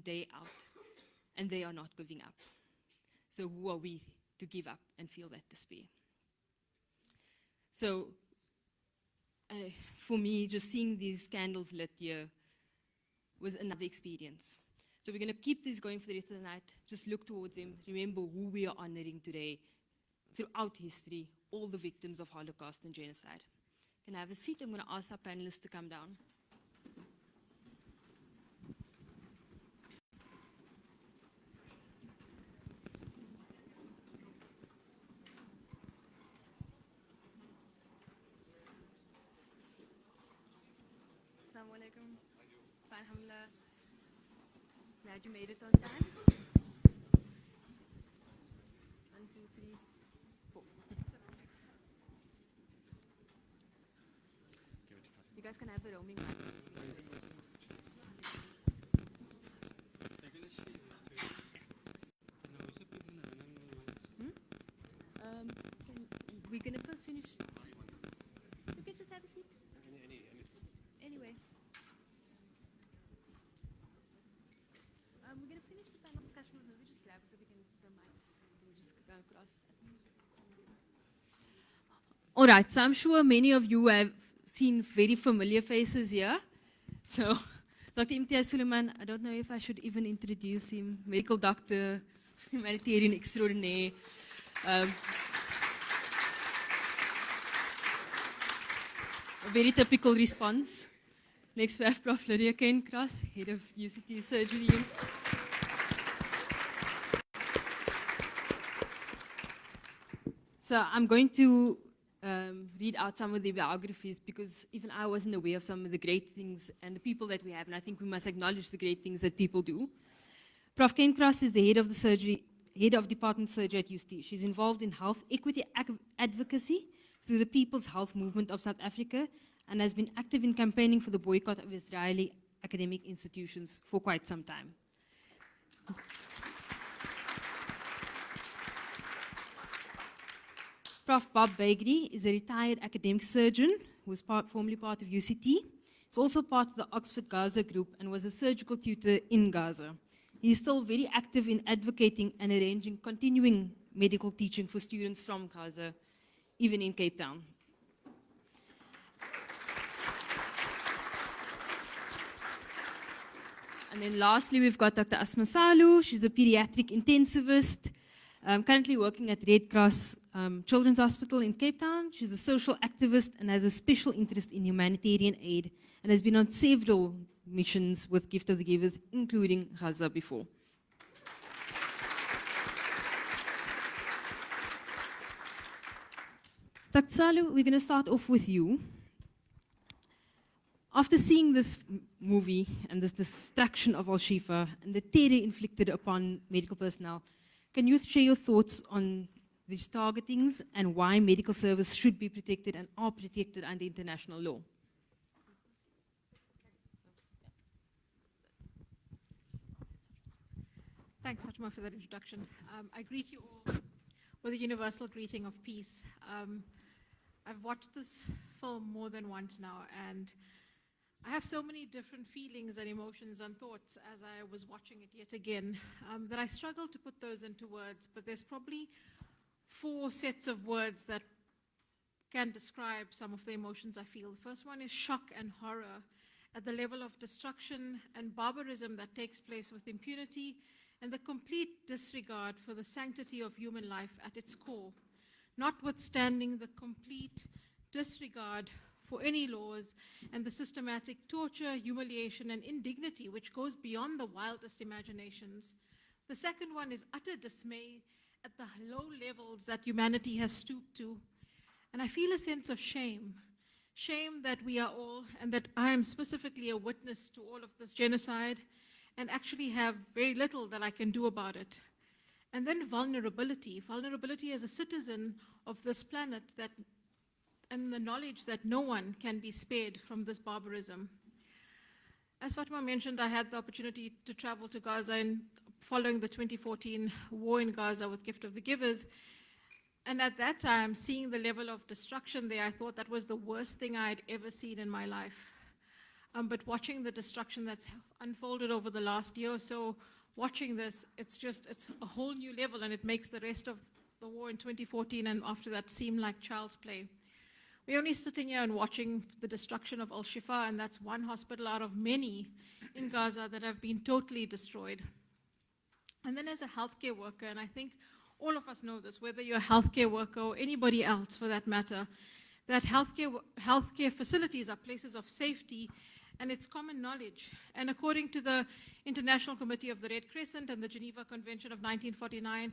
in, day out, and they are not giving up. So who are we to give up and feel that despair? So for me, just seeing these candles lit here was another experience. So we're going to keep this going for the rest of the night. Just look towards him. Remember who we are honoring today throughout history, all the victims of Holocaust and genocide. Can I have a seat? I'm going to ask our panelists to come down. Assalamu alaikum. Alhamdulillah. Glad you made it on time. 1, 2, 3, 4. You guys can have the roaming mic. We're going to first finish. You can just have a seat. Anyway. We're going to finish the panel discussion. Maybe just grab so we can the mic. We'll just go across. All right, so I'm sure many of you have seen very familiar faces here. So, Dr. Imtiaz Suleiman, I don't know if I should even introduce him. Medical doctor, humanitarian extraordinaire. A very typical response. Next we have Prof. Lydia Kane-Cross, head of UCT surgery. So I'm going to read out some of the biographies because even I wasn't aware of some of the great things and the people that we have, and I think we must acknowledge the great things that people do. Prof. Kane-Cross is the head of the surgery, head of Department of Surgery at UCT. She's involved in health equity advocacy through the People's Health Movement of South Africa and has been active in campaigning for the boycott of Israeli academic institutions for quite some time. Prof. Bob Bagley is a retired academic surgeon who was formerly part of UCT. He's also part of the Oxford Gaza group and was a surgical tutor in Gaza. He is still very active in advocating and arranging continuing medical teaching for students from Gaza, even in Cape Town. And then lastly, we've got Dr. Asma Salu. She's a pediatric intensivist, currently working at Red Cross Children's Hospital in Cape Town. She's a social activist and has a special interest in humanitarian aid and has been on several missions with Gift of the Givers, including Gaza before. Dr. Salu, we're going to start off with you. After seeing this movie and this destruction of Al-Shifaa and the terror inflicted upon medical personnel, can you share your thoughts on these targetings and why medical service should be protected and are protected under international law? Thanks, Fatima, for that introduction. I greet you all with a universal greeting of peace. I've watched this film more than once now, and I have so many different feelings and emotions and thoughts as I was watching it yet again that I struggle to put those into words, but there's probably 4 sets of words that can describe some of the emotions I feel. The first one is shock and horror at the level of destruction and barbarism that takes place with impunity and the complete disregard for the sanctity of human life at its core, notwithstanding the complete disregard for any laws and the systematic torture, humiliation, and indignity which goes beyond the wildest imaginations. The second one is utter dismay at the low levels that humanity has stooped to. And I feel a sense of shame. Shame that we are all, and that I am specifically a witness to all of this genocide, and actually have very little that I can do about it. And then vulnerability. Vulnerability as a citizen of this planet, that and the knowledge that no one can be spared from this barbarism. As Fatima mentioned, I had the opportunity to travel to Gaza following the 2014 war in Gaza with Gift of the Givers. And at that time, seeing the level of destruction there, I thought that was the worst thing I had ever seen in my life. But watching the destruction that's unfolded over the last year or so, watching this, it's a whole new level, and it makes the rest of the war in 2014 and after that seem like child's play. We're only sitting here and watching the destruction of Al-Shifaa, and that's one hospital out of many in Gaza that have been totally destroyed. And then as a healthcare worker, and I think all of us know this, whether you're a healthcare worker or anybody else for that matter, that healthcare facilities are places of safety, and it's common knowledge. And according to the International Committee of the Red Crescent and the Geneva Convention of 1949,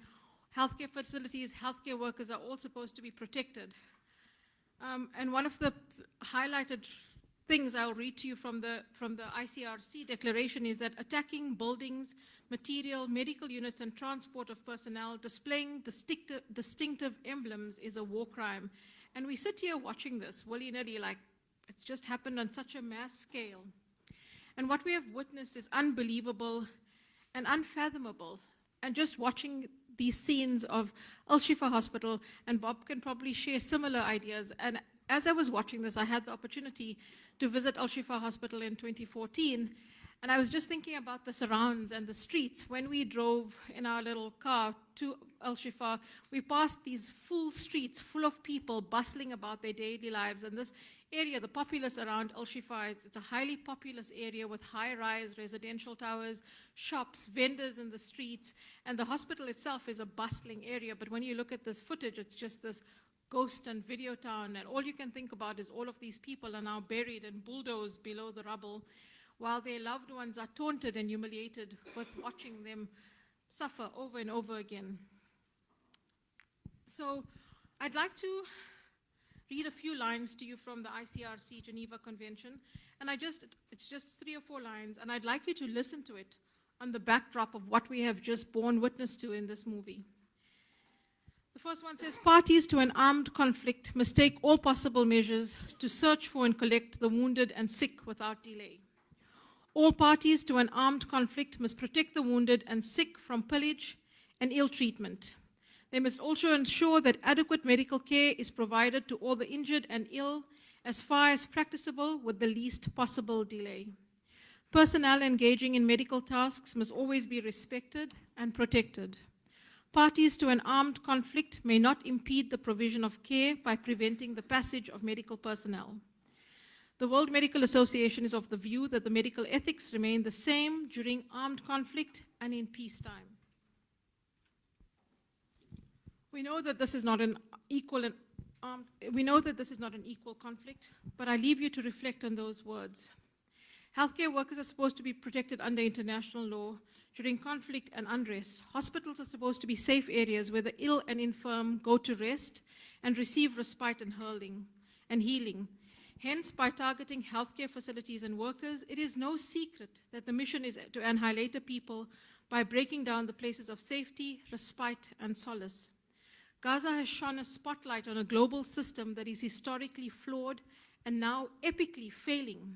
healthcare facilities, healthcare workers are all supposed to be protected. And one of the highlighted things I'll read to you from the ICRC declaration is that attacking buildings, material, medical units, and transport of personnel displaying distinctive emblems is a war crime. And we sit here watching this willy-nilly, like it's just happened on such a mass scale. And what we have witnessed is unbelievable and unfathomable. And just watching these scenes of Al-Shifa Hospital, and Bob can probably share similar ideas. And as I was watching this, I had the opportunity to visit Al-Shifa Hospital in 2014, and I was just thinking about the surrounds and the streets. When we drove in our little car to Al-Shifa, we passed these full streets full of people bustling about their daily lives. And this area, the populace around Al-Shifa, it's a highly populous area with high-rise residential towers, shops, vendors in the streets, and the hospital itself is a bustling area. But when you look at this footage, it's just this ghost and video town, and all you can think about is all of these people are now buried and bulldozed below the rubble, while their loved ones are taunted and humiliated with watching them suffer over and over again. So I'd like to read a few lines to you from the ICRC Geneva Convention, and it's just 3 or 4 lines, and I'd like you to listen to it on the backdrop of what we have just borne witness to in this movie. The first one says, parties to an armed conflict must take all possible measures to search for and collect the wounded and sick without delay. All parties to an armed conflict must protect the wounded and sick from pillage and ill treatment. They must also ensure that adequate medical care is provided to all the injured and ill as far as practicable with the least possible delay. Personnel engaging in medical tasks must always be respected and protected. Parties to an armed conflict may not impede the provision of care by preventing the passage of medical personnel. The World Medical Association is of the view that the medical ethics remain the same during armed conflict and in peacetime. We know that this is not an equal conflict, but I leave you to reflect on those words. Healthcare workers are supposed to be protected under international law during conflict and unrest. Hospitals are supposed to be safe areas where the ill and infirm go to rest and receive respite and healing. Hence, by targeting healthcare facilities and workers, it is no secret that the mission is to annihilate a people by breaking down the places of safety, respite, and solace. Gaza has shone a spotlight on a global system that is historically flawed and now epically failing.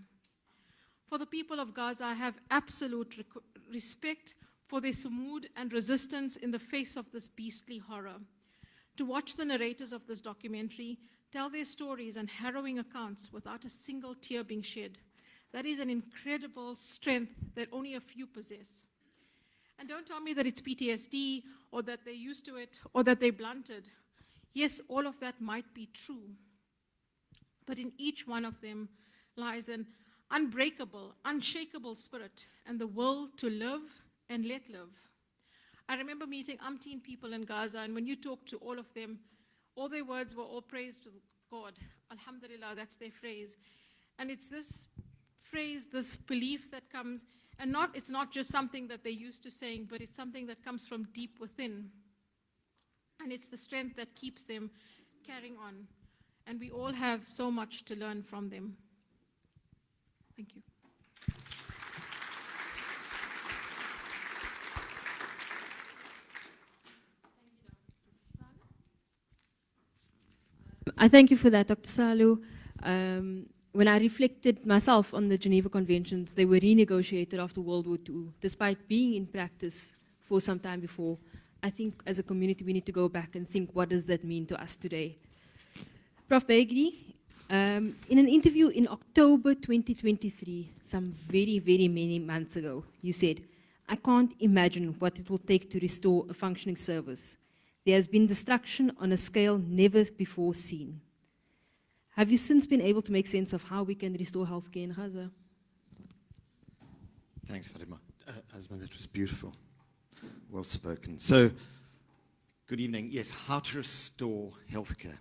For the people of Gaza, I have absolute respect for their sumud and resistance in the face of this beastly horror. To watch the narrators of this documentary tell their stories and harrowing accounts without a single tear being shed, that is an incredible strength that only a few possess. And don't tell me that it's PTSD or that they're used to it or that they're blunted. Yes, all of that might be true. But in each one of them lies an unbreakable, unshakable spirit and the will to live and let live. I remember meeting umpteen people in Gaza, and when you talk to all of them, all their words were all praise to God. Alhamdulillah, that's their phrase. And it's this phrase, this belief that comes, and it's not just something that they're used to saying, but it's something that comes from deep within. And it's the strength that keeps them carrying on. And we all have so much to learn from them. Thank you. I thank you for that, Dr. Salu. When I reflected myself on the Geneva Conventions, they were renegotiated after World War II, despite being in practice for some time before. I think as a community we need to go back and think, what does that mean to us today? Prof. Begri, In an interview in October 2023, some very, very many months ago, you said, "I can't imagine what it will take to restore a functioning service. There has been destruction on a scale never before seen." Have you since been able to make sense of how we can restore healthcare in Gaza? Thanks, Fatima. Asma, that was beautiful. Well spoken. So, good evening. Yes, how to restore healthcare.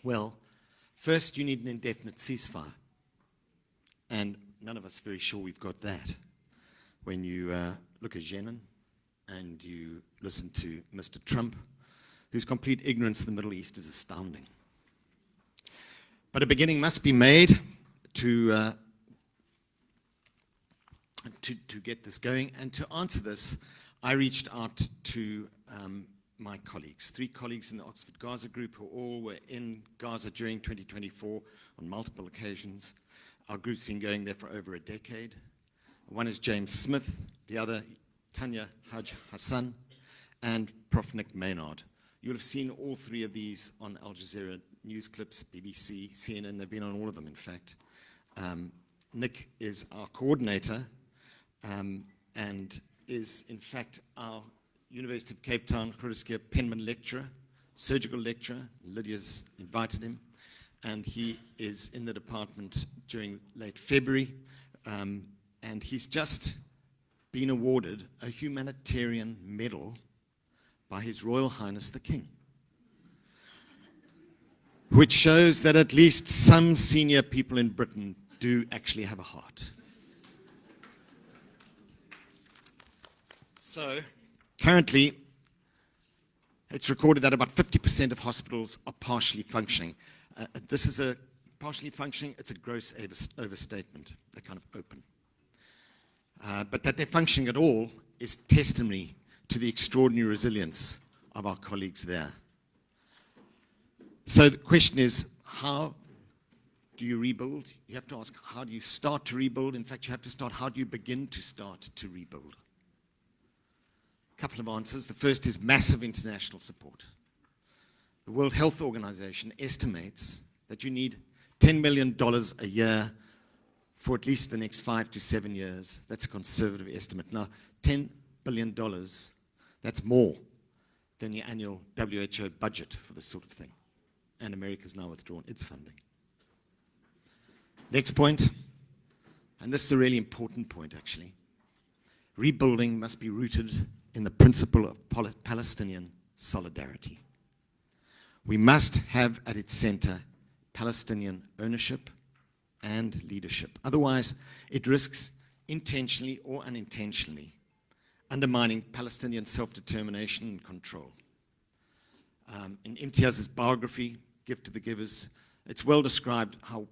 Well, first you need an indefinite ceasefire. And none of us are very sure we've got that. When you look at Jenin and you listen to Mr. Trump, whose complete ignorance of the Middle East is astounding. But a beginning must be made to get this going. And to answer this, I reached out to my colleagues, 3 colleagues in the Oxford Gaza group who all were in Gaza during 2024 on multiple occasions. Our group's been going there for over a decade. One is James Smith, the other Tanya Haj Hassan, and Prof. Nick Maynard. You'll have seen all 3 of these on Al Jazeera news clips, BBC, CNN. They've been on all of them, in fact. Nick is our coordinator and is, in fact, our University of Cape Town Groote Penman lecturer, surgical lecturer. Lydia's invited him. And he is in the department during late February. And he's just been awarded a humanitarian medal by His Royal Highness the King, which shows that at least some senior people in Britain do actually have a heart. So, currently, it's recorded that about 50% of hospitals are partially functioning. This is a partially functioning, it's a gross overstatement. They're kind of open. But that they're functioning at all is testimony to the extraordinary resilience of our colleagues there. So the question is, how do you rebuild? You have to ask, how do you start to rebuild? In fact, you have to start, how do you begin to start to rebuild? A couple of answers. The first is massive international support. The World Health Organization estimates that you need $10 million a year for at least the next 5 to 7 years. That's a conservative estimate. Now, $10 billion, that's more than the annual WHO budget for this sort of thing. And America's now withdrawn its funding. Next point, and this is a really important point actually. Rebuilding must be rooted in the principle of Palestinian solidarity. We must have at its center Palestinian ownership and leadership. Otherwise, it risks intentionally or unintentionally undermining Palestinian self-determination and control. In Imtiaz's biography, Gift of the Givers, it's well described how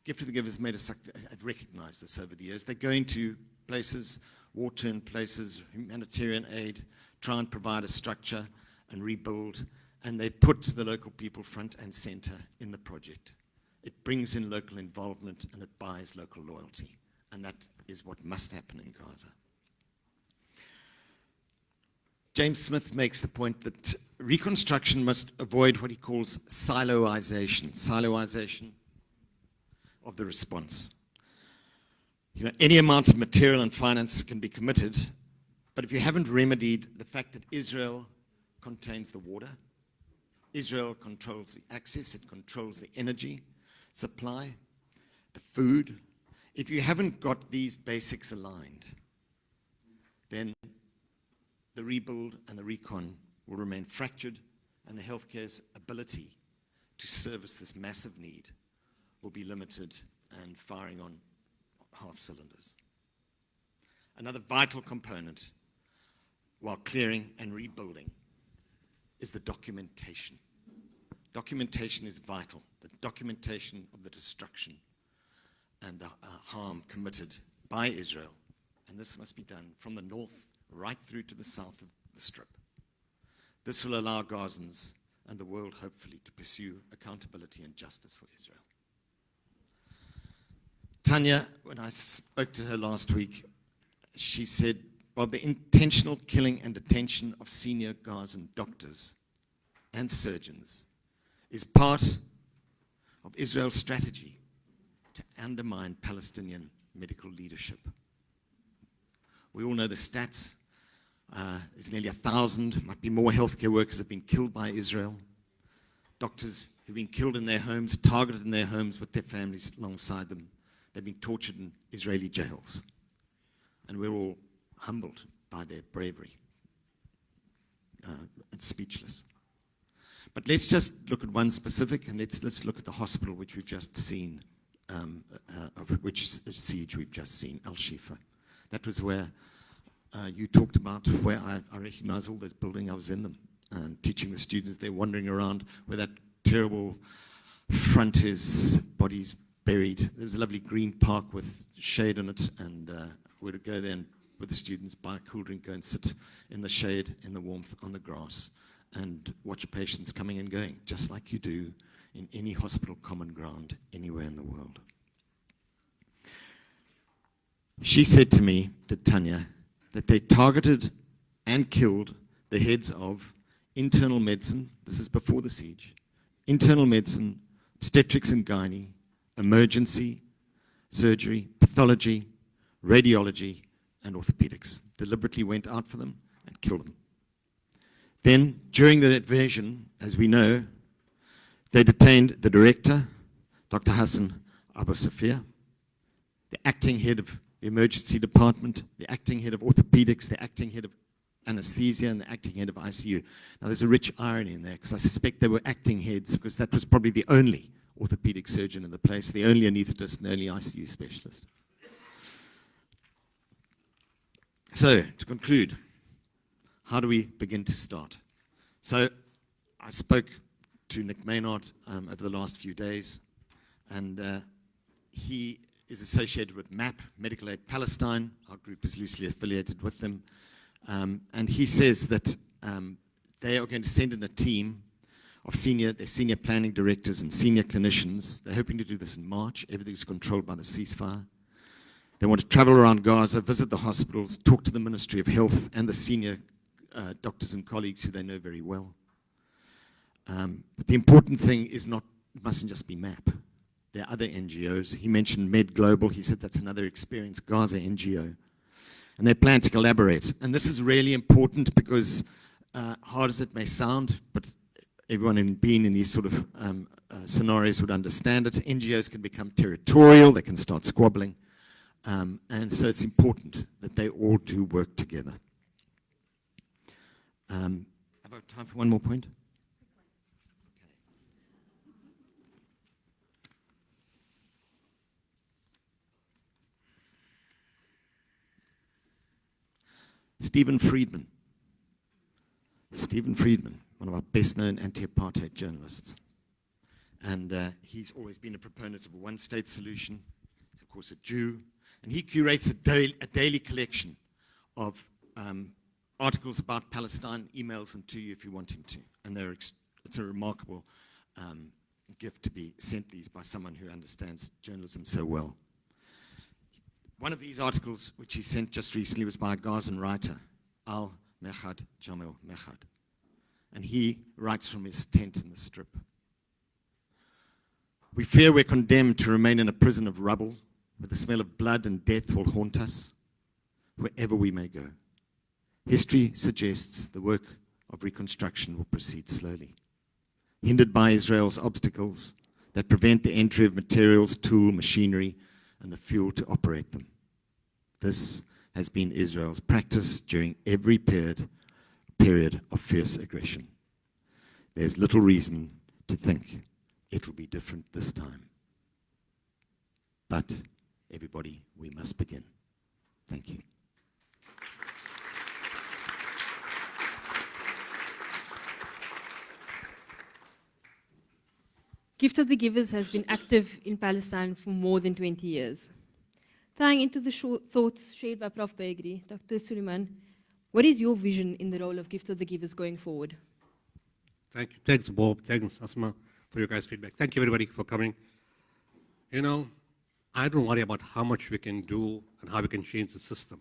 Gift of the Givers made us, I've recognized this over the years. They go into places, war-torn places, humanitarian aid, try and provide a structure and rebuild, and they put the local people front and center in the project. It brings in local involvement and it buys local loyalty. And that is what must happen in Gaza. James Smith makes the point that reconstruction must avoid what he calls siloization of the response. You know, any amount of material and finance can be committed, but if you haven't remedied the fact that Israel contains the water, Israel controls the access, it controls the energy supply, the food. If you haven't got these basics aligned, then the rebuild and the recon will remain fractured, and the healthcare's ability to service this massive need will be limited and firing on half cylinders. Another vital component while clearing and rebuilding is the documentation. Documentation is vital. The documentation of the destruction and the harm committed by Israel. And this must be done from the north right through to the south of the Strip. This will allow Gazans and the world, hopefully, to pursue accountability and justice for Israel. Tanya, when I spoke to her last week, she said, Bob, the intentional killing and detention of senior Gazan doctors and surgeons is part of Israel's strategy to undermine Palestinian medical leadership. We all know the stats. There's nearly 1,000, might be more healthcare workers have been killed by Israel. Doctors who've been killed in their homes, targeted in their homes with their families alongside them. They've been tortured in Israeli jails. And we're all humbled by their bravery and speechless. But let's just look at one specific, and let's look at the hospital which we've just seen, of which siege we've just seen, Al-Shifaa. That was where you talked about, where I recognize all those buildings. I was in them, teaching the students. They're wandering around where that terrible front is, bodies buried. There was a lovely green park with shade on it, and we would go there and, with the students, buy a cool drink, go and sit in the shade, in the warmth, on the grass, and watch patients coming and going, just like you do in any hospital common ground anywhere in the world. She said to me, to Tanya, that they targeted and killed the heads of internal medicine, this is before the siege, internal medicine, obstetrics and gynae, emergency, surgery, pathology, radiology, and orthopedics. Deliberately went out for them and killed them. Then, during the invasion, as we know, they detained the director, Dr. Hassan Abu Safia, the acting head of the emergency department, the acting head of orthopedics, the acting head of anesthesia, and the acting head of ICU. Now, there's a rich irony in there, because I suspect they were acting heads, because that was probably the only orthopedic surgeon in the place, the only anesthetist, and the only ICU specialist. So, to conclude, how do we begin to start? So, I spoke to Nick Maynard over the last few days, and he is associated with MAP, Medical Aid Palestine. Our group is loosely affiliated with them. And he says that they are going to send in a team of senior planning directors and senior clinicians. They're hoping to do this in March. Everything's controlled by the ceasefire. They want to travel around Gaza, visit the hospitals, talk to the Ministry of Health and the senior doctors and colleagues who they know very well. But the important thing is it mustn't just be MAP. There are other NGOs. He mentioned Med Global. He said that's another experienced Gaza NGO. And they plan to collaborate. And this is really important because, hard as it may sound, but everyone being in these sort of scenarios would understand it. NGOs can become territorial. They can start squabbling. And so it's important that they all do work together. Have I got time for one more point? Stephen Friedman, one of our best-known anti-apartheid journalists. And he's always been a proponent of a one-state solution. He's, of course, a Jew. And he curates a daily collection of articles about Palestine, emails them to you if you want him to. And it's a remarkable gift to be sent these by someone who understands journalism so well. One of these articles, which he sent just recently, was by a Gazan writer, Al-Mechad Jamil Mechad. And he writes from his tent in the strip. We fear we're condemned to remain in a prison of rubble, where the smell of blood and death will haunt us, wherever we may go. History suggests the work of reconstruction will proceed slowly, hindered by Israel's obstacles that prevent the entry of materials, tool, machinery, and the fuel to operate them. This has been Israel's practice during every period of fierce aggression. There's little reason to think it will be different this time. But, everybody, we must begin. Thank you. Gift of the Givers has been active in Palestine for more than 20 years. Tying into the thoughts shared by Prof. Begri, Dr. Suleiman, what is your vision in the role of Gift of the Givers going forward? Thank you. Thanks, Bob. Thanks, Asma, for your guys' feedback. Thank you, everybody, for coming. You know, I don't worry about how much we can do and how we can change the system.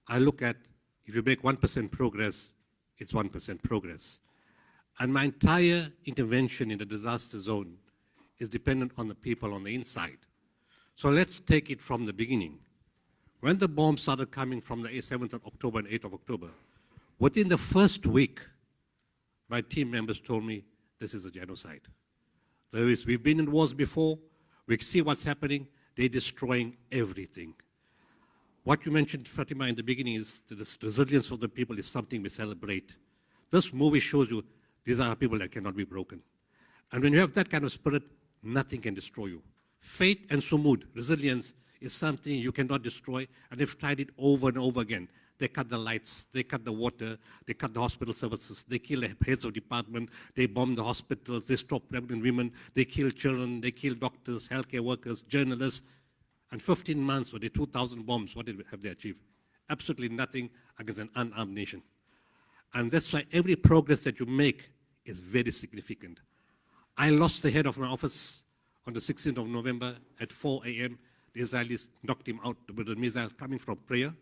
I look at, if you make 1% progress, it's 1% progress. And my entire intervention in the disaster zone is dependent on the people on the inside. So let's take it from the beginning. When the bombs started coming from the 7th of October and 8th of October, within the first week, my team members told me this is a genocide. We've been in wars before, we see what's happening, they're destroying everything. What you mentioned, Fatima, in the beginning is that this resilience of the people is something we celebrate. This movie shows you these are people that cannot be broken. And when you have that kind of spirit, nothing can destroy you. Faith and sumud, resilience, is something you cannot destroy, and they've tried it over and over again. They cut the lights, they cut the water, they cut the hospital services, they kill the heads of department, they bomb the hospitals, they stop pregnant women, they kill children, they kill doctors, healthcare workers, journalists. And 15 months with the 2,000 bombs, what have they achieved? Absolutely nothing against an unarmed nation. And that's why every progress that you make is very significant. I lost the head of my office on the 16th of November at 4 a.m. The Israelis knocked him out with a missile coming from prayer.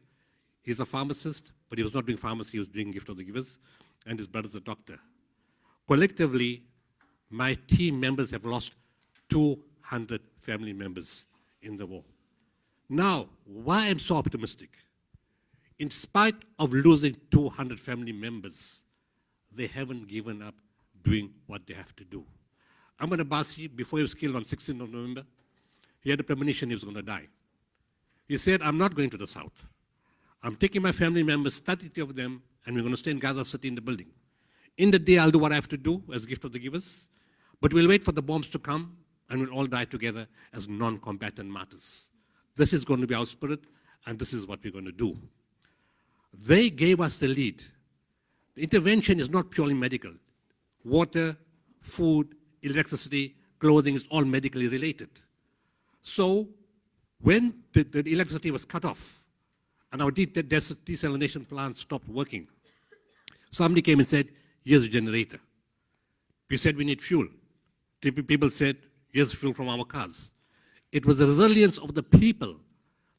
He's a pharmacist, but he was not doing pharmacy, he was doing gift of the givers, and his brother's a doctor. Collectively, my team members have lost 200 family members in the war. Now, why I'm so optimistic? In spite of losing 200 family members, they haven't given up doing what they have to do. Ahmed Abbasi, before he was killed on 16th of November, he had a premonition he was going to die. He said, I'm not going to the south. I'm taking my family members, 33 of them, and we're going to stay in Gaza City in the building. In the day, I'll do what I have to do as gift of the givers, but we'll wait for the bombs to come, and we'll all die together as non-combatant martyrs. This is going to be our spirit, and this is what we're going to do. They gave us the lead. The intervention is not purely medical. Water, food, electricity, clothing is all medically related. So when the electricity was cut off and our desalination plant stopped working, somebody came and said, here's a generator. We said we need fuel. People said, here's fuel from our cars. It was the resilience of the people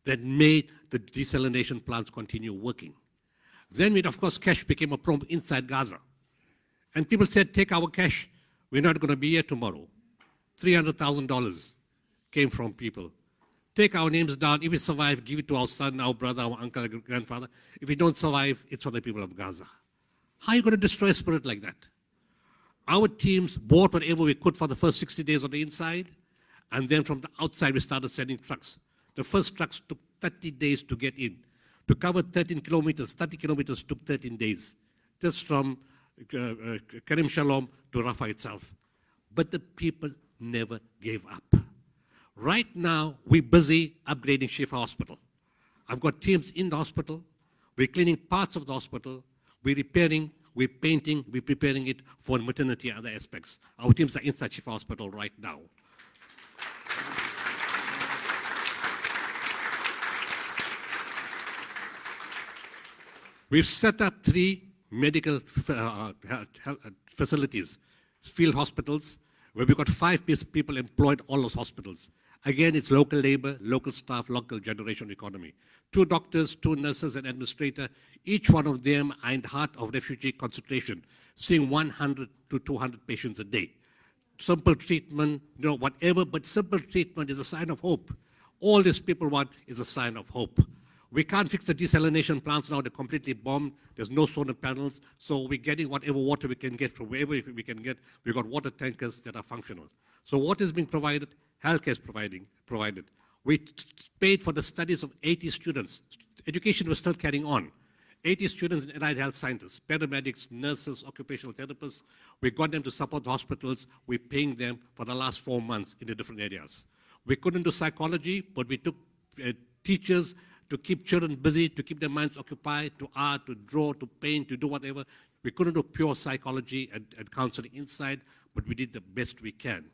that made the desalination plants continue working. Then, of course, cash became a problem inside Gaza. And people said, take our cash. We're not going to be here tomorrow. $300,000 came from people. Take our names down. If we survive, give it to our son, our brother, our uncle, our grandfather. If we don't survive, it's for the people of Gaza. How are you going to destroy a spirit like that? Our teams bought whatever we could for the first 60 days on the inside, and then from the outside, we started sending trucks. The first trucks took 30 days to get in. To cover 13 kilometers, 30 kilometers took 13 days, just from Karim Shalom to Rafah itself. But the people never gave up. Right now, we're busy upgrading Shifa Hospital. I've got teams in the hospital. We're cleaning parts of the hospital. We're repairing, we're painting, we're preparing it for maternity and other aspects. Our teams are inside Shifa Hospital right now. We've set up 3 medical facilities, field hospitals, where we've got 5 people employed all those hospitals. Again, it's local labor, local staff, local generation economy. 2 doctors, 2 nurses, and administrator. Each one of them are in the heart of refugee concentration, seeing 100 to 200 patients a day. Simple treatment, whatever, but simple treatment is a sign of hope. All these people want is a sign of hope. We can't fix the desalination plants now, they're completely bombed. There's no solar panels, so we're getting whatever water we can get from wherever we can get. We've got water tankers that are functional. So water is being provided, healthcare is provided. We paid for the studies of 80 students. Education was still carrying on. 80 students in allied health scientists, paramedics, nurses, occupational therapists. We got them to support the hospitals. We're paying them for the last 4 months in the different areas. We couldn't do psychology, but we took teachers to keep children busy, to keep their minds occupied, to art, to draw, to paint, to do whatever. We couldn't do pure psychology and counseling inside, but we did the best we can.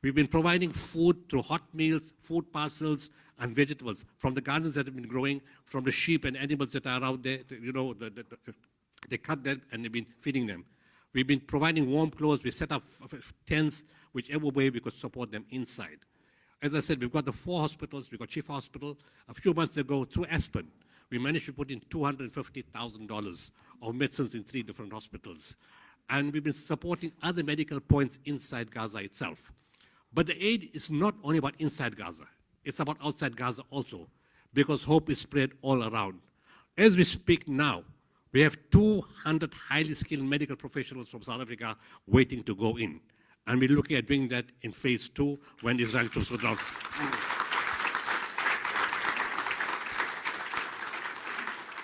We've been providing food through hot meals, food parcels, and vegetables from the gardens that have been growing, from the sheep and animals that are out there. They cut them and they've been feeding them. We've been providing warm clothes. We set up tents, whichever way we could support them inside. As I said, we've got the 4 hospitals. We've got Shifa Hospital. A few months ago, through Aspen, we managed to put in $250,000 of medicines in 3 different hospitals. And we've been supporting other medical points inside Gaza itself. But the aid is not only about inside Gaza. It's about outside Gaza also, because hope is spread all around. As we speak now, we have 200 highly skilled medical professionals from South Africa waiting to go in. And we're looking at doing that in phase 2 when Israel troops withdraw.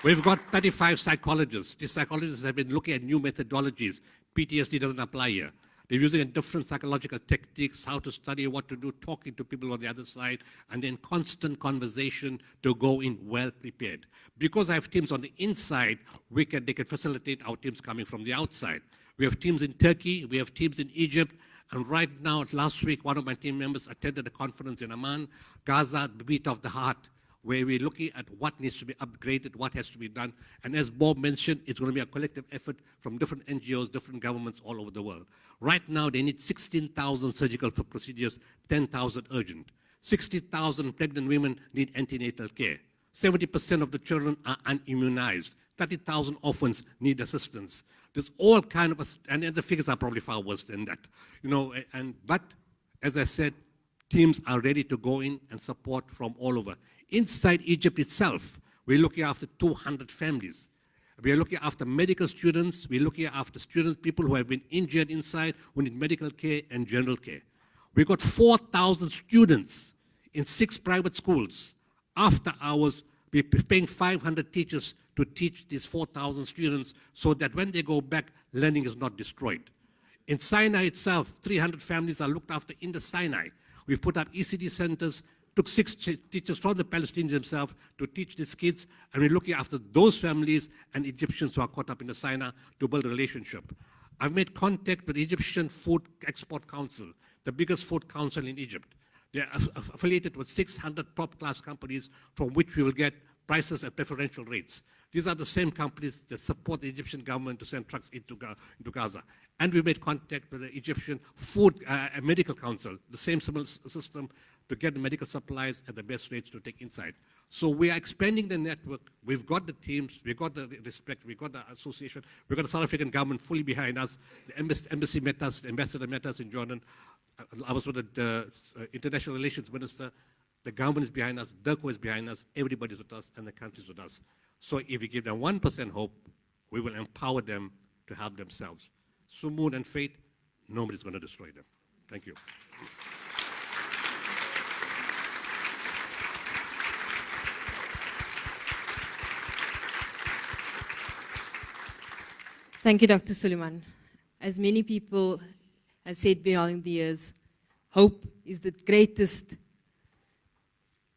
We've got 35 psychologists. These psychologists have been looking at new methodologies. PTSD doesn't apply here. They're using different psychological techniques, how to study, what to do, talking to people on the other side, and then constant conversation to go in well prepared. Because I have teams on the inside, they can facilitate our teams coming from the outside. We have teams in Turkey, we have teams in Egypt, and right now, last week, one of my team members attended a conference in Amman, Gaza, the beat of the heart, where we're looking at what needs to be upgraded, what has to be done. And as Bob mentioned, it's going to be a collective effort from different NGOs, different governments all over the world. Right now, they need 16,000 surgical procedures, 10,000 urgent. 60,000 pregnant women need antenatal care. 70% of the children are unimmunized. 30,000 orphans need assistance. There's all kind of, and the figures are probably far worse than that. But as I said, teams are ready to go in and support from all over. Inside Egypt itself, we're looking after 200 families. We are looking after medical students. We're looking after students, people who have been injured inside, who need medical care and general care. We've got 4,000 students in 6 private schools. After hours, we're paying 500 teachers to teach these 4,000 students so that when they go back, learning is not destroyed. In Sinai itself, 300 families are looked after in the Sinai. We've put up ECD centers, took 6 teachers from the Palestinians themselves to teach these kids, and we're looking after those families and Egyptians who are caught up in the Sinai to build a relationship. I've made contact with the Egyptian Food Export Council, the biggest food council in Egypt. They're affiliated with 600 top-class companies from which we will get prices at preferential rates. These are the same companies that support the Egyptian government to send trucks into Gaza. And we made contact with the Egyptian Food Medical Council, the same similar system, to get the medical supplies at the best rates to take inside. So we are expanding the network. We've got the teams, we've got the respect, we've got the association, we've got the South African government fully behind us. The embassy met us, the ambassador met us in Jordan. I was with the international relations minister. The government is behind us, DIRCO is behind us, everybody's with us, and the country's with us. So if we give them 1% hope, we will empower them to help themselves. Sumud and fate, nobody's going to destroy them. Thank you. Thank you, Dr. Suleiman. As many people have said beyond the years, hope is the greatest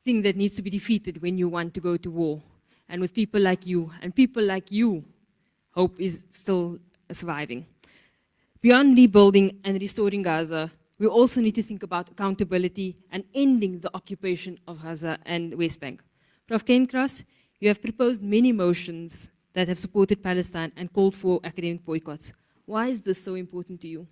thing that needs to be defeated when you want to go to war. And with people like you, hope is still surviving. Beyond rebuilding and restoring Gaza, we also need to think about accountability and ending the occupation of Gaza and West Bank. Prof. Cairncross, you have proposed many motions that have supported Palestine and called for academic boycotts. Why is this so important to you?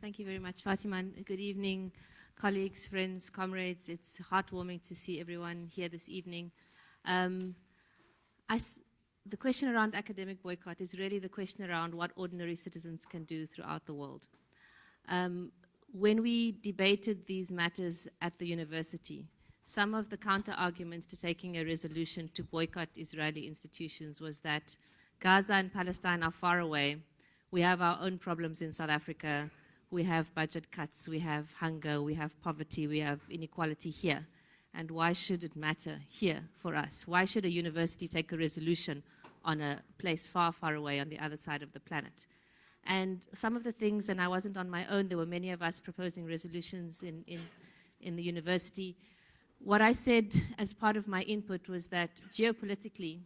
Thank you very much, Fatima. Good evening, colleagues, friends, comrades. It's heartwarming to see everyone here this evening. The question around academic boycott is really the question around what ordinary citizens can do throughout the world. When we debated these matters at the university, some of the counter-arguments to taking a resolution to boycott Israeli institutions was that Gaza and Palestine are far away. We have our own problems in South Africa. We have budget cuts, we have hunger, we have poverty, we have inequality here. And why should it matter here for us? Why should a university take a resolution on a place far, far away on the other side of the planet? And some of the things, and I wasn't on my own, there were many of us proposing resolutions in the university. What I said as part of my input was that geopolitically,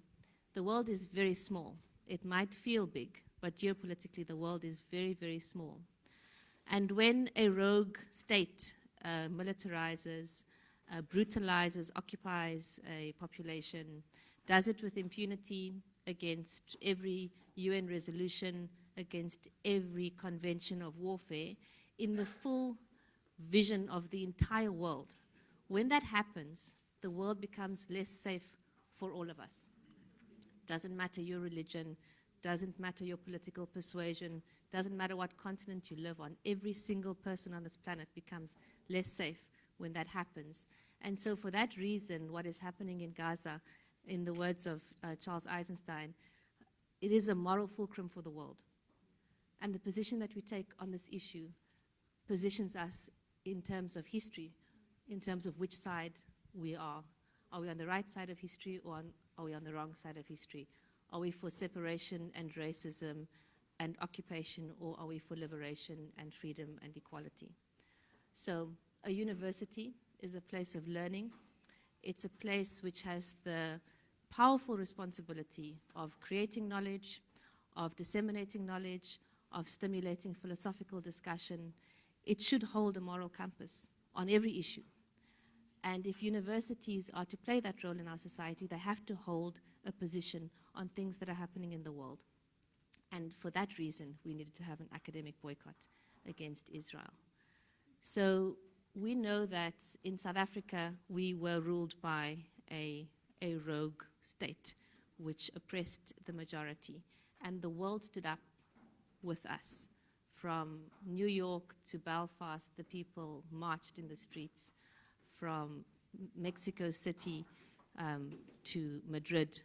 the world is very small. It might feel big, but geopolitically, the world is very, very small. And when a rogue state militarizes, brutalizes, occupies a population, does it with impunity against every UN resolution, against every convention of warfare, in the full vision of the entire world. When that happens, the world becomes less safe for all of us. Doesn't matter your religion, doesn't matter your political persuasion, doesn't matter what continent you live on. Every single person on this planet becomes less safe when that happens. And so for that reason, what is happening in Gaza, in the words of Charles Eisenstein, it is a moral fulcrum for the world. And the position that we take on this issue positions us in terms of history, in terms of which side we are. Are we on the right side of history, or are we on the wrong side of history? Are we for separation and racism and occupation, or are we for liberation and freedom and equality? So a university is a place of learning. It's a place which has the powerful responsibility of creating knowledge, of disseminating knowledge, of stimulating philosophical discussion. It should hold a moral compass on every issue. And if universities are to play that role in our society, they have to hold a position on things that are happening in the world. And for that reason, we needed to have an academic boycott against Israel. So we know that in South Africa, we were ruled by a rogue state which oppressed the majority. And the world stood up with us. From New York to Belfast, the people marched in the streets. From Mexico City to Madrid,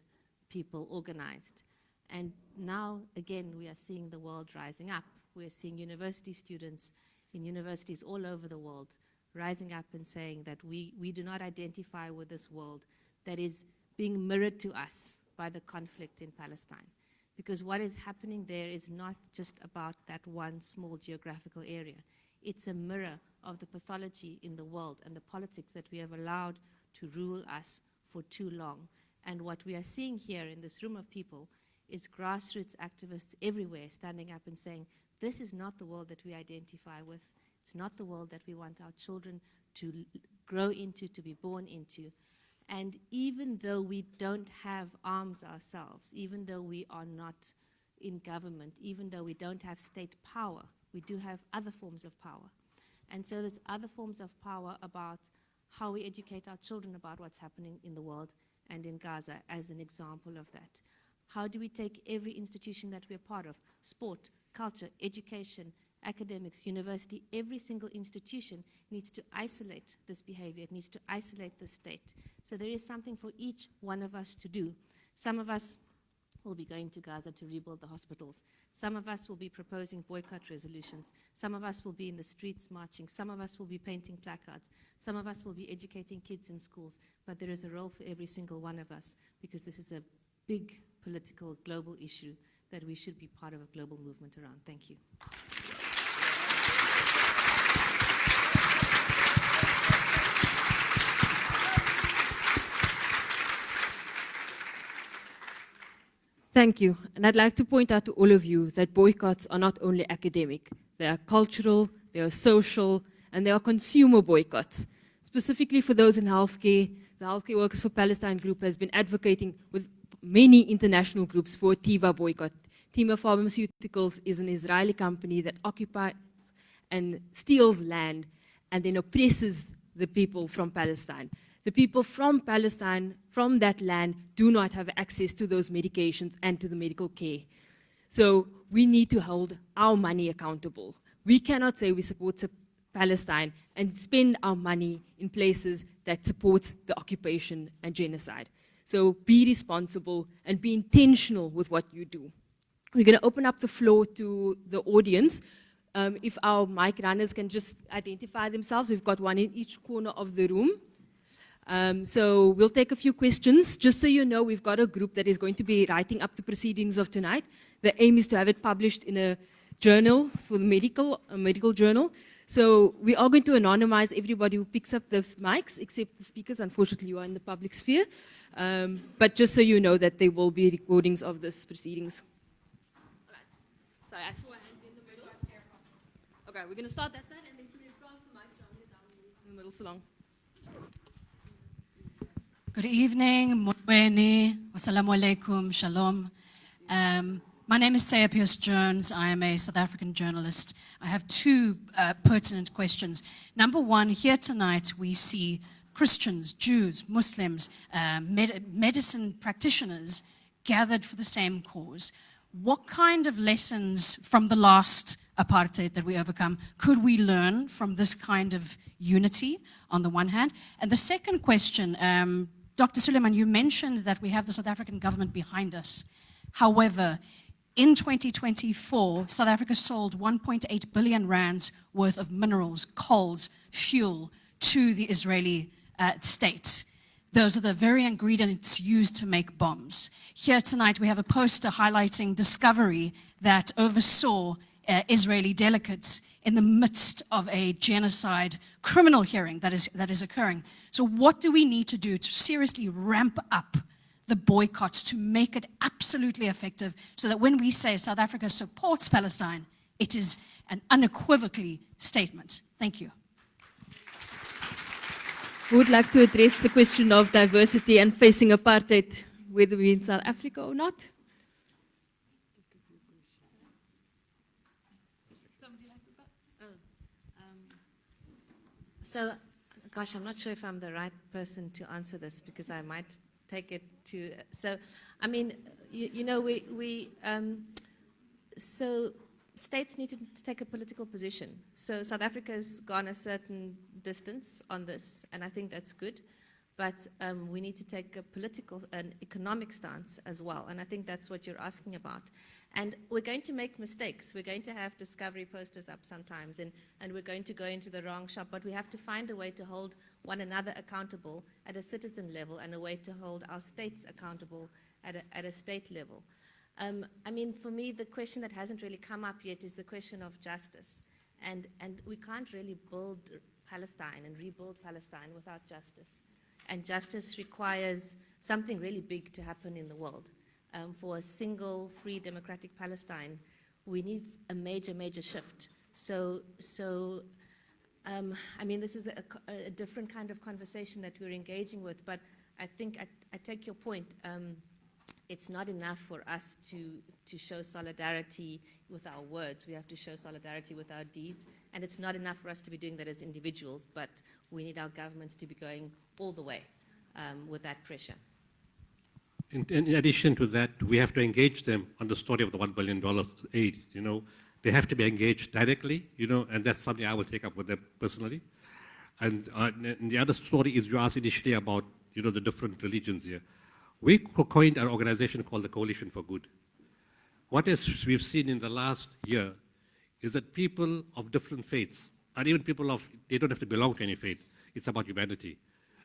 people organized. And now, again, we are seeing the world rising up. We are seeing university students in universities all over the world rising up and saying that we do not identify with this world that is being mirrored to us by the conflict in Palestine. Because what is happening there is not just about that one small geographical area. It's a mirror of the pathology in the world and the politics that we have allowed to rule us for too long. And what we are seeing here in this room of people is grassroots activists everywhere standing up and saying, this is not the world that we identify with. It's not the world that we want our children to grow into, to be born into. And even though we don't have arms ourselves, even though we are not in government, even though we don't have state power, we do have other forms of power. And so there's other forms of power about how we educate our children about what's happening in the world and in Gaza as an example of that. How do we take every institution that we're part of, sport, culture, education, academics, university, every single institution needs to isolate this behavior, it needs to isolate the state. So there is something for each one of us to do. Some of us will be going to Gaza to rebuild the hospitals. Some of us will be proposing boycott resolutions. Some of us will be in the streets marching. Some of us will be painting placards. Some of us will be educating kids in schools. But there is a role for every single one of us because this is a big political global issue that we should be part of a global movement around. Thank you. Thank you. And I'd like to point out to all of you that boycotts are not only academic. They are cultural, they are social, and they are consumer boycotts. Specifically for those in healthcare, the Healthcare Workers for Palestine group has been advocating with many international groups for a TIVA boycott. Tima Pharmaceuticals is an Israeli company that occupies and steals land and then oppresses the people from Palestine. The people from Palestine, from that land, do not have access to those medications and to the medical care. So we need to hold our money accountable. We cannot say we support Palestine and spend our money in places that support the occupation and genocide. So be responsible and be intentional with what you do. We're going to open up the floor to the audience. If our mic runners can just identify themselves. We've got one in each corner of the room. So we'll take a few questions. Just so you know, we've got a group that is going to be writing up the proceedings of tonight. The aim is to have it published in a journal, for the medical journal. So we are going to anonymize everybody who picks up those mics, except the speakers. Unfortunately, you are in the public sphere. But just so you know that there will be recordings of this proceedings. All right. So I saw a hand in the middle. Okay, we're going to start that side and then put it across the mic down in the middle so long. Good evening, Morweni, wassalamu alaikum, shalom. My name is Saya Pierce-Jones. I am a South African journalist. I have two pertinent questions. Number one, here tonight we see Christians, Jews, Muslims, medicine practitioners gathered for the same cause. What kind of lessons from the last apartheid that we overcome could we learn from this kind of unity on the one hand? And the second question, Dr. Suleiman, you mentioned that we have the South African government behind us. However, in 2024, South Africa sold 1.8 billion rands worth of minerals, coals, fuel to the Israeli state. Those are the very ingredients used to make bombs. Here tonight we have a poster highlighting Discovery that oversaw Israeli delegates in the midst of a genocide criminal hearing that is occurring. So what do we need to do to seriously ramp up the boycotts to make it absolutely effective so that when we say South Africa supports Palestine, it is an unequivocally statement? Thank you. Who would like to address the question of diversity and facing apartheid, whether we're in South Africa or not? So, gosh, I'm not sure if I'm the right person to answer this because I might take it to. So, I mean, you know, so states need to take a political position. So South Africa's gone a certain distance on this, and I think that's good. But we need to take a political and economic stance as well, and I think that's what you're asking about. And we're going to make mistakes. We're going to have Discovery posters up sometimes, and we're going to go into the wrong shop, but we have to find a way to hold one another accountable at a citizen level and a way to hold our states accountable at a state level. I mean, for me, the question that hasn't really come up yet is the question of justice. And we can't really build Palestine and rebuild Palestine without justice. And justice requires something really big to happen in the world. For a single, free, democratic Palestine, we need a major, major shift. So I mean, this is a different kind of conversation that we're engaging with, but I think I take your point. It's not enough for us to show solidarity with our words. We have to show solidarity with our deeds. And it's not enough for us to be doing that as individuals, but we need our governments to be going all the way with that pressure. In addition to that, we have to engage them on the story of the $1 billion aid. You know, they have to be engaged directly, you know, and that's something I will take up with them personally. And the other story is you asked initially about, you know, the different religions here. We coined an organization called the Coalition for Good. What we've seen in the last year is that people of different faiths, and even people they don't have to belong to any faith, it's about humanity.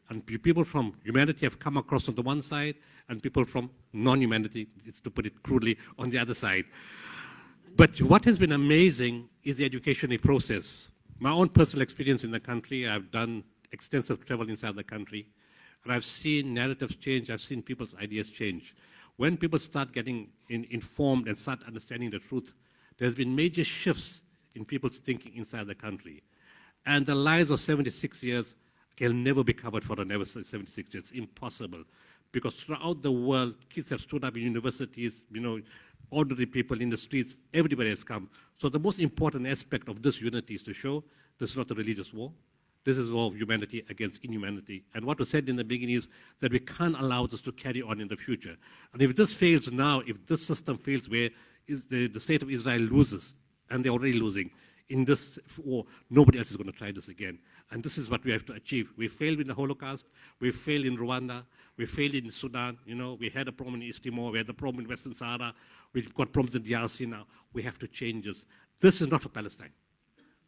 And people from humanity have come across on the one side, and people from non-humanity, to put it crudely, on the other side. But what has been amazing is the educational process. My own personal experience in the country, I've done extensive travel inside the country, and I've seen narratives change, I've seen people's ideas change. When people start getting informed and start understanding the truth, there's been major shifts in people's thinking inside the country. And the lives of 76 years can never be covered for another 76 years. It's impossible. Because throughout the world, kids have stood up in universities, you know, ordinary people in the streets, everybody has come. So the most important aspect of this unity is to show this is not a religious war. This is a war of humanity against inhumanity. And what was said in the beginning is that we can't allow this to carry on in the future. And if this fails now, if this system fails where the state of Israel loses, and they're already losing, in this war, nobody else is going to try this again. And this is what we have to achieve. We failed in the Holocaust, we failed in Rwanda, we failed in Sudan, you know, we had a problem in East Timor, we had a problem in Western Sahara, we've got problems in DRC now. We have to change this. This is not for Palestine.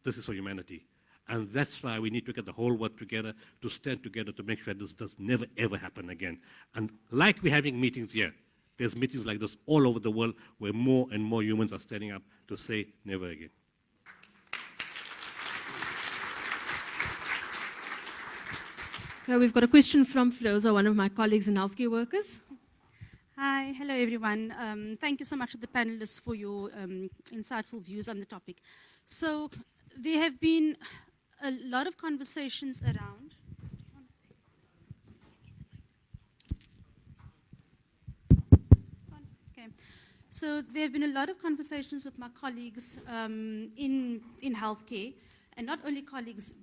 This is for humanity. And that's why we need to get the whole world together, to stand together to make sure this does never, ever happen again. And like we're having meetings here, there's meetings like this all over the world where more and more humans are standing up to say never again. So we've got a question from Firoza, one of my colleagues and healthcare workers. Hi, hello everyone. Thank you so much to the panelists for your insightful views on the topic. So there have been a lot of conversations around. Okay. So there have been a lot of conversations with my colleagues in healthcare, and not only colleagues,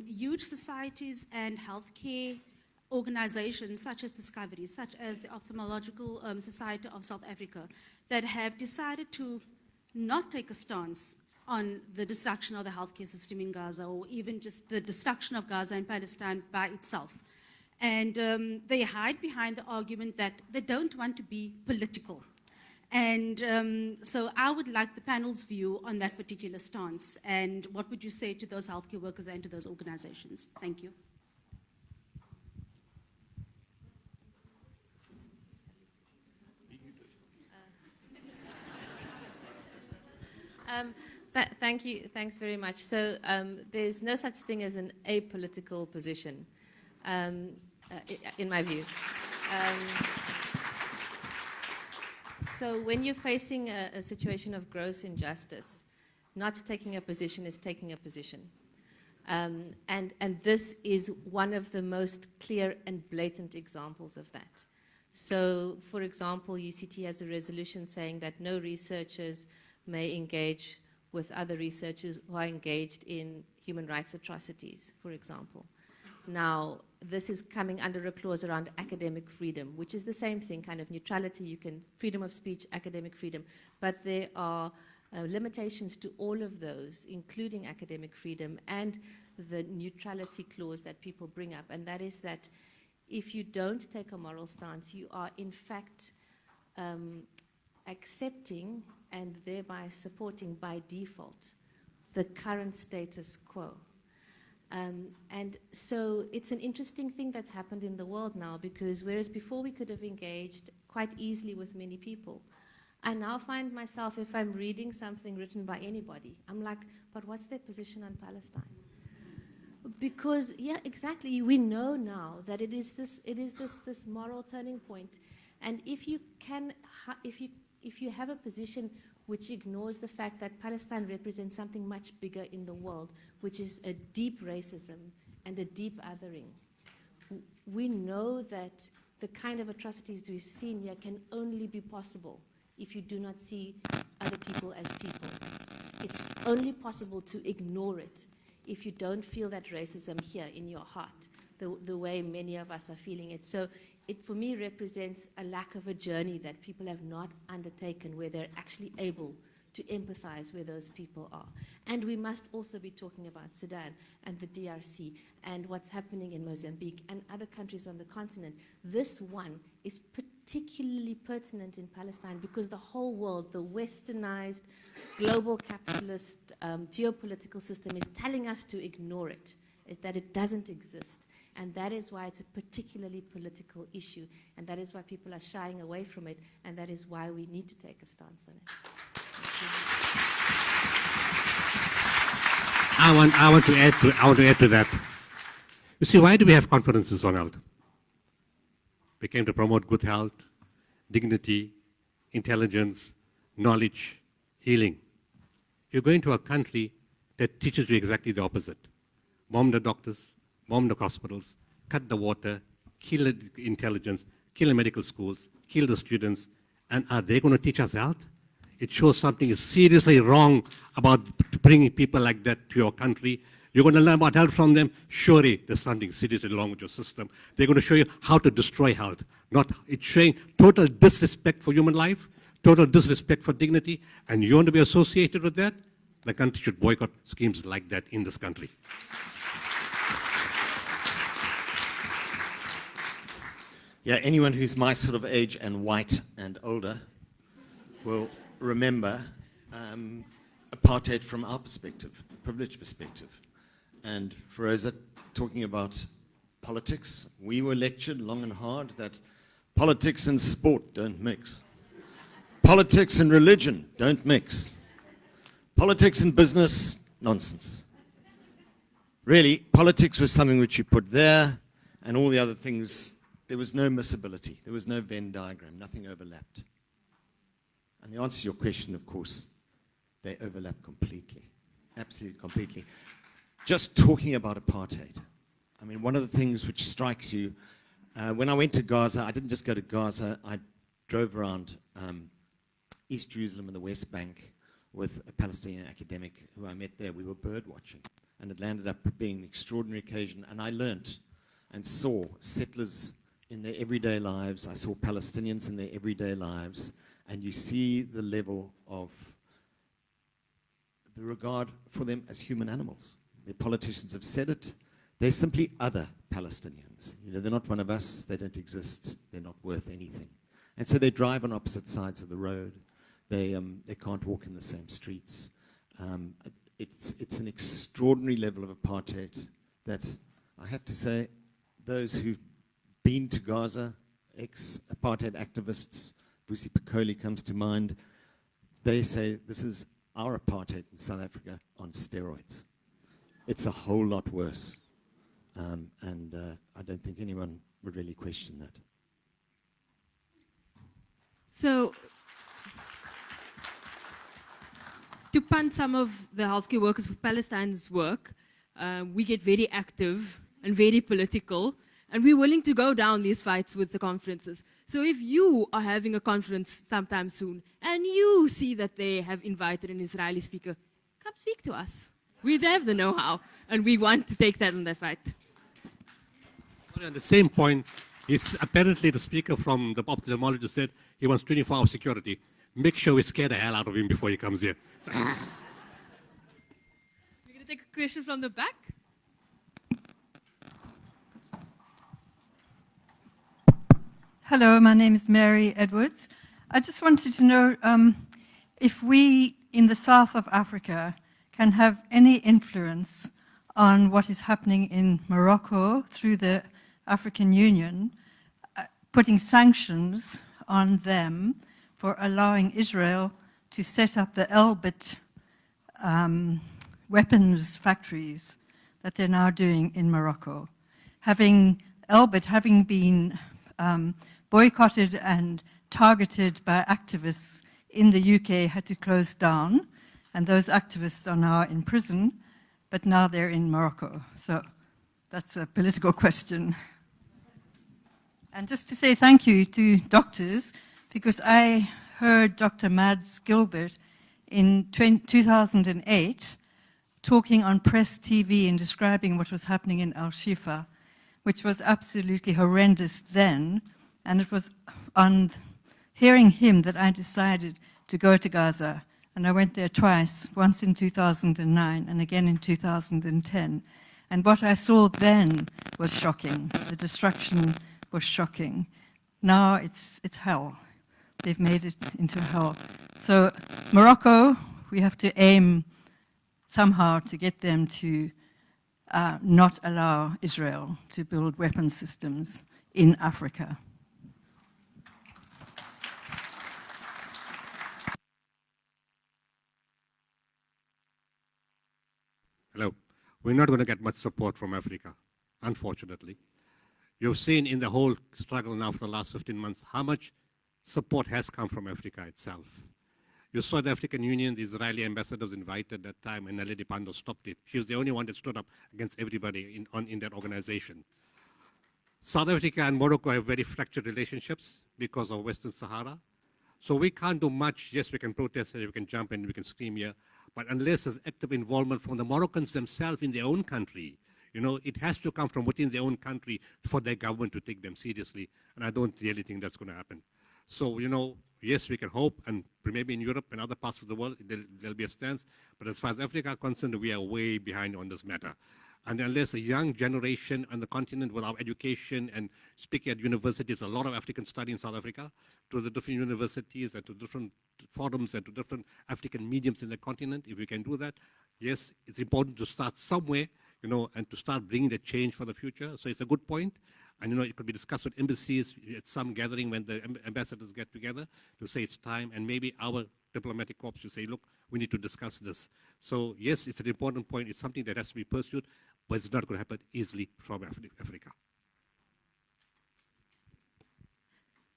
huge societies and healthcare organizations such as Discovery, such as the Ophthalmological Society of South Africa, that have decided to not take a stance on the destruction of the healthcare system in Gaza, or even just the destruction of Gaza and Palestine by itself. And they hide behind the argument that they don't want to be political. And so I would like the panel's view on that particular stance. And what would you say to those healthcare workers and to those organizations? Thank you. Thank you. Thanks very much. So there's no such thing as an apolitical position, in my view. So when you're facing a situation of gross injustice, not taking a position is taking a position. And this is one of the most clear and blatant examples of that. So, for example, UCT has a resolution saying that no researchers may engage with other researchers who are engaged in human rights atrocities, for example. Now, this is coming under a clause around academic freedom, which is the same thing, kind of neutrality, freedom of speech, academic freedom, but there are limitations to all of those, including academic freedom and the neutrality clause that people bring up, and that is that if you don't take a moral stance, you are in fact accepting and thereby supporting by default the current status quo. And so it's an interesting thing that's happened in the world now, because whereas before we could have engaged quite easily with many people, I now find myself, if I'm reading something written by anybody, I'm like, but what's their position on Palestine? Because, yeah, exactly, we know now that it is this moral turning point. And if you have a position which ignores the fact that Palestine represents something much bigger in the world, which is a deep racism and a deep othering, we know that the kind of atrocities we've seen here can only be possible if you do not see other people as people. It's only possible to ignore it if you don't feel that racism here in your heart, the way many of us are feeling it. So it, for me, represents a lack of a journey that people have not undertaken, where they're actually able to empathize where those people are. And we must also be talking about Sudan and the DRC and what's happening in Mozambique and other countries on the continent. This one is particularly pertinent in Palestine because the whole world, the westernized, global capitalist geopolitical system is telling us to ignore it, that it doesn't exist. And that is why it's a particularly political issue, and that is why people are shying away from it, and that is why we need to take a stance on it. I want to add to that. You see, why do we have conferences on health? We came to promote good health, dignity, intelligence, knowledge, healing. You're going to a country that teaches you exactly the opposite. Bomb the doctors, bomb the hospitals, cut the water, kill the intelligence, kill the medical schools, kill the students, and are they going to teach us health? It shows something is seriously wrong about bringing people like that to your country. You're going to learn about health from them. Surely there's something seriously wrong with your system. They're going to show you how to destroy health. It's showing total disrespect for human life, total disrespect for dignity, and you want to be associated with that? The country should boycott schemes like that in this country. Yeah, anyone who's my sort of age and white and older will remember apartheid from our perspective, the privileged perspective. And for us talking about politics, we were lectured long and hard that politics and sport don't mix. Politics and religion don't mix. Politics and business, nonsense. Really, politics was something which you put there, and all the other things, there was no miscibility. There was no Venn diagram. Nothing overlapped. And the answer to your question, of course, they overlap completely. Absolutely completely. Just talking about apartheid. I mean, one of the things which strikes you, when I went to Gaza, I didn't just go to Gaza, I drove around East Jerusalem and the West Bank with a Palestinian academic who I met there. We were bird watching, and it landed up being an extraordinary occasion, and I learnt and saw settlers in their everyday lives. I saw Palestinians in their everyday lives, and you see the level of the regard for them as human animals. Their politicians have said it. They're simply other Palestinians. You know, they're not one of us. They don't exist. They're not worth anything. And so they drive on opposite sides of the road. They can't walk in the same streets. It's an extraordinary level of apartheid that I have to say, those who've been to Gaza, ex-apartheid activists, Vusi Pikoli comes to mind, they say this is our apartheid in South Africa on steroids. It's a whole lot worse. And I don't think anyone would really question that. So, to punt some of the healthcare workers for Palestine's work, we get very active and very political, and we're willing to go down these fights with the conferences. So if you are having a conference sometime soon, and you see that they have invited an Israeli speaker, come speak to us. We have the know-how, and we want to take that on that fight. Well, at the same point, is apparently the speaker from the ophthalmologist said he wants 24-hour security. Make sure we scare the hell out of him before he comes here. We're going to take a question from the back. Hello, my name is Mary Edwards. I just wanted to know if we in the south of Africa can have any influence on what is happening in Morocco through the African Union, putting sanctions on them for allowing Israel to set up the Elbit weapons factories that they're now doing in Morocco. Elbit having been boycotted and targeted by activists in the UK, had to close down, and those activists are now in prison, but now they're in Morocco. So that's a political question. And just to say thank you to doctors, because I heard Dr. Mads Gilbert in 2008 talking on Press TV and describing what was happening in Al-Shifaa, which was absolutely horrendous then. And it was on hearing him that I decided to go to Gaza. And I went there twice, once in 2009 and again in 2010. And what I saw then was shocking. The destruction was shocking. Now it's hell. They've made it into hell. So Morocco, we have to aim somehow to get them to not allow Israel to build weapon systems in Africa. Hello. We're not going to get much support from Africa, unfortunately. You've seen in the whole struggle now for the last 15 months how much support has come from Africa itself. You saw the African Union, the Israeli ambassador was invited that time, and Naledi Pandor stopped it. She was the only one that stood up against everybody in that organization. South Africa and Morocco have very fractured relationships because of Western Sahara. So we can't do much. Yes, we can protest and we can jump and we can scream here. But unless there's active involvement from the Moroccans themselves in their own country, you know, it has to come from within their own country for their government to take them seriously. And I don't really think that's going to happen. So, you know, yes, we can hope, and maybe in Europe and other parts of the world, there'll be a stance. But as far as Africa is concerned, we are way behind on this matter. And unless a young generation on the continent with our education and speaking at universities, a lot of Africans study in South Africa, to the different universities and to different forums and to different African mediums in the continent, if we can do that, yes, it's important to start somewhere, you know, and to start bringing the change for the future. So it's a good point. And, you know, it could be discussed with embassies at some gathering when the ambassadors get together to say it's time, and maybe our diplomatic corps to say, look, we need to discuss this. So, yes, it's an important point. It's something that has to be pursued, but it's not going to happen easily from Africa.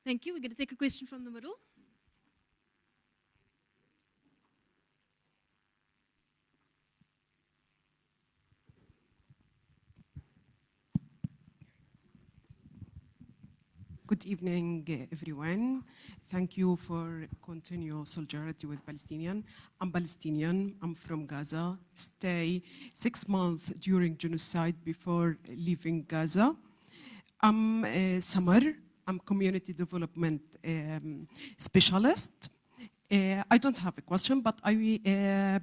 Thank you. We're going to take a question from the middle. Good evening, everyone. Thank you for continual solidarity with Palestinian. I'm Palestinian. I'm from Gaza. Stay 6 months during genocide before leaving Gaza. I'm Samar. I'm community development specialist. I don't have a question, but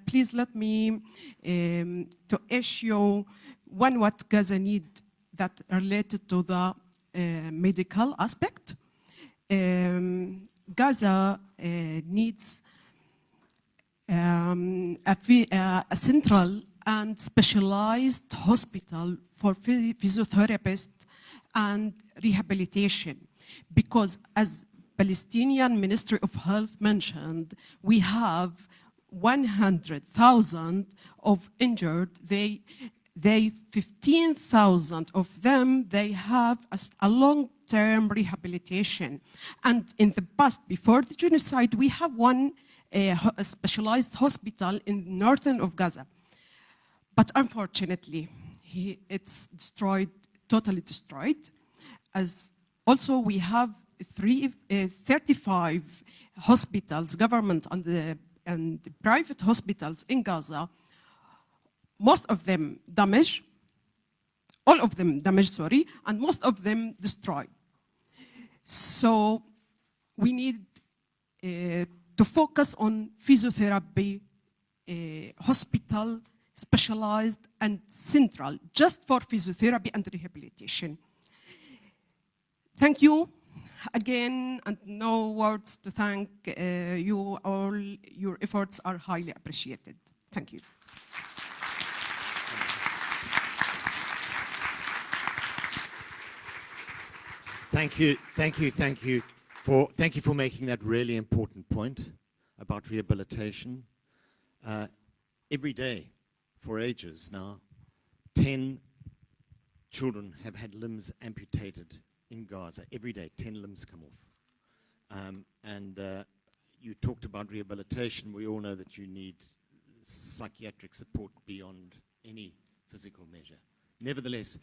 please let me to issue what Gaza need that related to the medical aspect. Gaza needs a central and specialized hospital for physiotherapists and rehabilitation, because as Palestinian Ministry of Health mentioned, we have 100,000 of injured. They 15,000 of them, they have a long-term rehabilitation. And in the past, before the genocide, we have one a specialized hospital in northern of Gaza. But unfortunately, it's destroyed, totally destroyed. As also we have 35 hospitals, government and private hospitals in Gaza. Most of them damaged, all of them damaged, sorry, and most of them destroyed. So we need to focus on physiotherapy, hospital, specialized and central, just for physiotherapy and rehabilitation. Thank you again, and no words to thank you all. Your efforts are highly appreciated. Thank you. Thank you for making that really important point about rehabilitation. Every day, for ages now, 10 children have had limbs amputated in Gaza. Every day, 10 limbs come off. You talked about rehabilitation. We all know that you need psychiatric support beyond any physical measure. Nevertheless,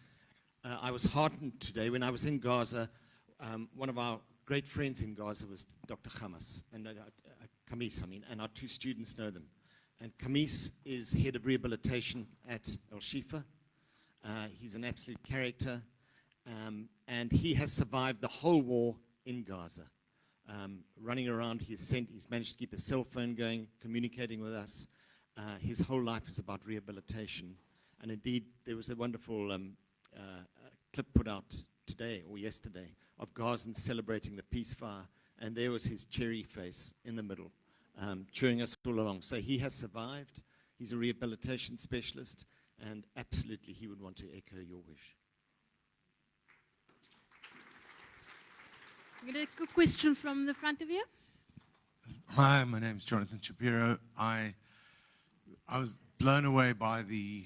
I was heartened today when I was in Gaza. One of our great friends in Gaza was Dr. Khamis, and Khamis, and our two students know them. And Khamis is head of rehabilitation at Al-Shifaa. He's an absolute character, and he has survived the whole war in Gaza. Running around, he's managed to keep his cell phone going, communicating with us. His whole life is about rehabilitation. And indeed, there was a wonderful clip put out today or yesterday of Gazans celebrating the peace fire, and there was his cherry face in the middle, cheering us all along. So he has survived. He's a rehabilitation specialist, and absolutely he would want to echo your wish. I'm going to take a question from the front of you. Hi, my name is Jonathan Shapiro. I was blown away by the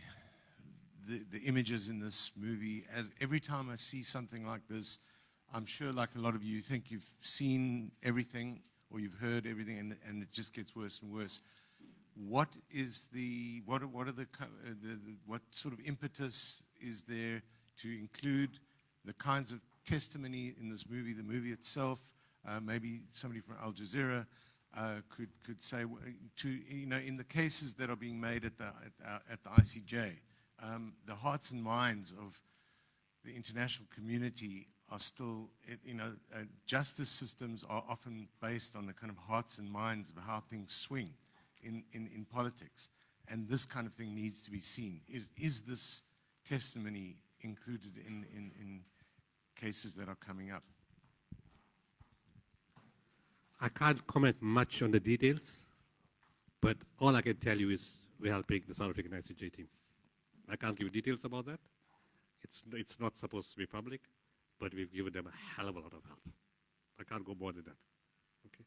images in this movie. As every time I see something like this, I'm sure, like a lot of you, think you've seen everything or you've heard everything, and it just gets worse and worse. What sort of impetus is there to include the kinds of testimony in this movie, the movie itself? Maybe somebody from Al Jazeera could say, in the cases that are being made at the ICJ, the hearts and minds of the international community are still, justice systems are often based on the kind of hearts and minds of how things swing in politics. And this kind of thing needs to be seen. Is this testimony included in cases that are coming up? I can't comment much on the details, but all I can tell you is we're helping the South African ICJ team. I can't give you details about that. It's not supposed to be public, but we've given them a hell of a lot of help. I can't go more than that. Okay.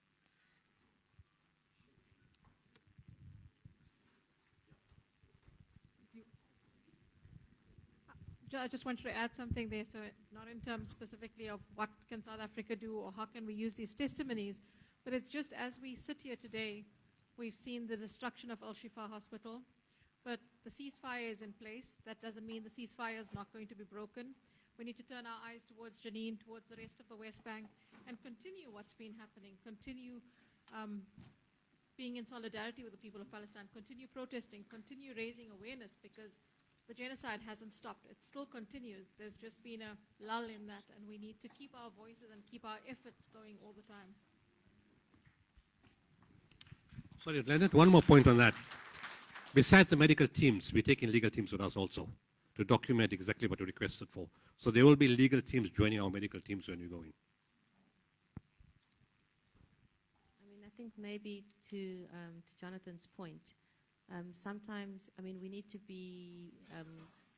I just wanted to add something there, so not in terms specifically of what can South Africa do or how can we use these testimonies, but it's just as we sit here today, we've seen the destruction of Al-Shifa Hospital, but the ceasefire is in place. That doesn't mean the ceasefire is not going to be broken. We need to turn our eyes towards Jenin, towards the rest of the West Bank, and continue what's been happening, continue being in solidarity with the people of Palestine, continue protesting, continue raising awareness, because the genocide hasn't stopped. It still continues. There's just been a lull in that, and we need to keep our voices and keep our efforts going all the time. Sorry, Leonard, one more point on that. Besides the medical teams, we're taking legal teams with us also to document exactly what we requested for. So there will be legal teams joining our medical teams when we go in. I mean, I think maybe to Jonathan's point, sometimes, I mean, we need to be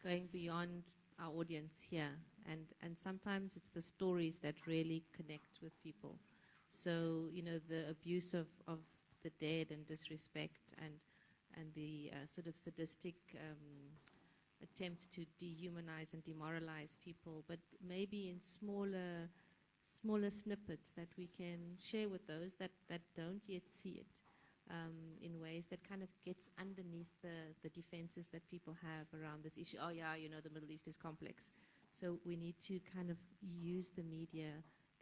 going beyond our audience here. And sometimes it's the stories that really connect with people. So, you know, the abuse of the dead and disrespect and the sort of sadistic attempt to dehumanize and demoralize people, but maybe in smaller snippets that we can share with those that don't yet see it in ways that kind of gets underneath the defenses that people have around this issue. Oh yeah, you know, the Middle East is complex. So we need to kind of use the media,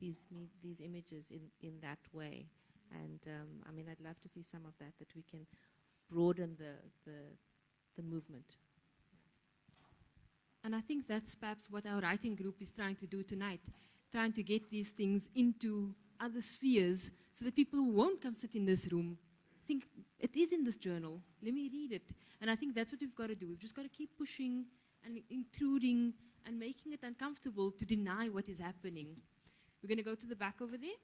these images in that way. And I mean, I'd love to see some of that we can broaden the movement. And I think that's perhaps what our writing group is trying to do tonight, trying to get these things into other spheres so that people who won't come sit in this room think, it is in this journal, let me read it. And I think that's what we've got to do. We've just got to keep pushing and intruding and making it uncomfortable to deny what is happening. We're going to go to the back over there.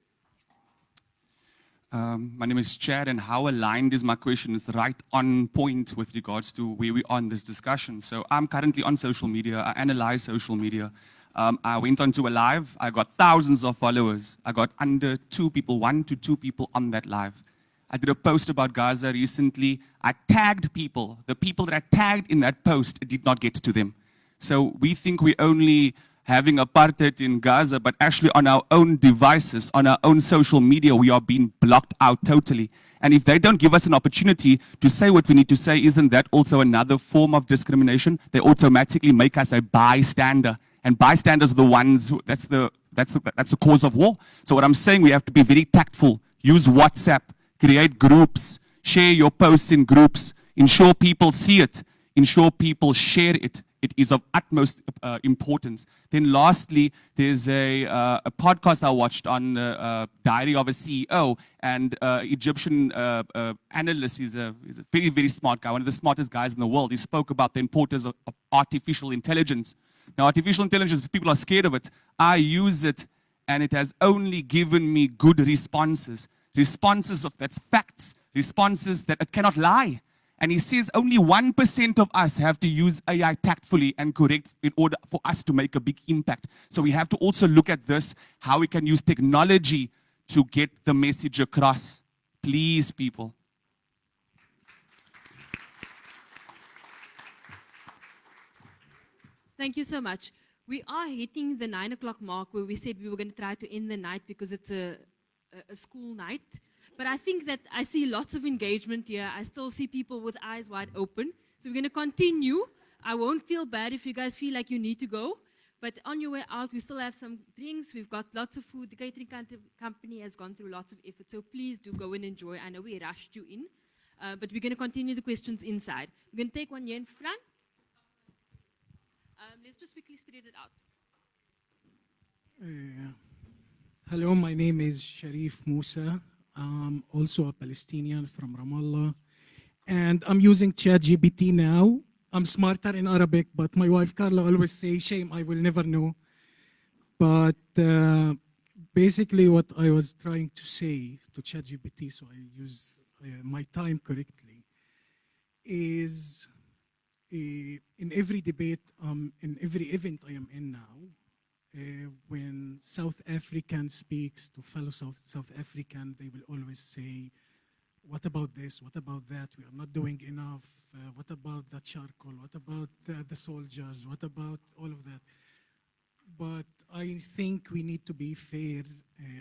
My name is Chad, and how aligned is my question is right on point with regards to where we are in this discussion. So I'm currently on social media. I analyze social media. I went onto a live. I got thousands of followers. I got under 2 people, 1 to 2 people on that live. I did a post about Gaza recently. I tagged people. The people that I tagged in that post, it did not get to them. So we think we're only having apartheid in Gaza, but actually on our own devices, on our own social media, we are being blocked out totally. And if they don't give us an opportunity to say what we need to say, isn't that also another form of discrimination? They automatically make us a bystander. And bystanders are the ones, that's the cause of war. So what I'm saying, we have to be very tactful. Use WhatsApp, create groups, share your posts in groups, ensure people see it, ensure people share it. It is of utmost importance. Then lastly, there's a podcast I watched on the Diary of a CEO, and Egyptian analyst, he's a very, very smart guy, one of the smartest guys in the world. He spoke about the importance of artificial intelligence. Now, artificial intelligence, people are scared of it. I use it, and it has only given me good responses. Responses that's facts, responses that it cannot lie. And he says only 1% of us have to use AI tactfully and correct in order for us to make a big impact. So we have to also look at this, how we can use technology to get the message across. Please, people. Thank you so much. We are hitting the 9 o'clock mark where we said we were going to try to end the night because it's a school night. But I think that I see lots of engagement here. I still see people with eyes wide open. So we're going to continue. I won't feel bad if you guys feel like you need to go. But on your way out, we still have some drinks. We've got lots of food. The catering company has gone through lots of effort. So please do go and enjoy. I know we rushed you in. But we're going to continue the questions inside. We're going to take one here in front. Let's just quickly spread it out. Hello, my name is Sharif Musa. I'm also a Palestinian from Ramallah. And I'm using ChatGPT now. I'm smarter in Arabic, but my wife Carla always says, shame, I will never know. But basically what I was trying to say to ChatGPT, so I use my time correctly, is in every debate, in every event I am in now, when South African speaks to fellow South African, they will always say, what about this? What about that? We are not doing enough. What about the charcoal? What about the soldiers? What about all of that? But I think we need to be fair,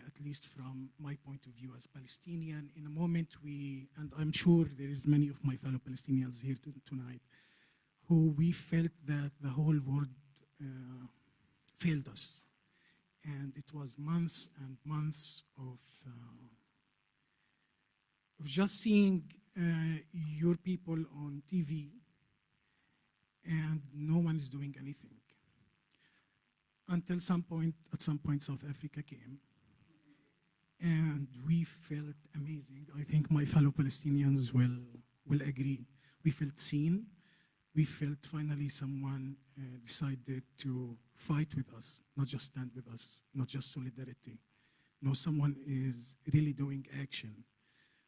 at least from my point of view as Palestinian. In a moment and I'm sure there is many of my fellow Palestinians here tonight, who we felt that the whole world failed us. And it was months and months of just seeing your people on TV and no one is doing anything. Until at some point, South Africa came, and we felt amazing. I think my fellow Palestinians will agree. We felt seen. We felt finally someone decided to fight with us, not just stand with us, not just solidarity. No, someone is really doing action.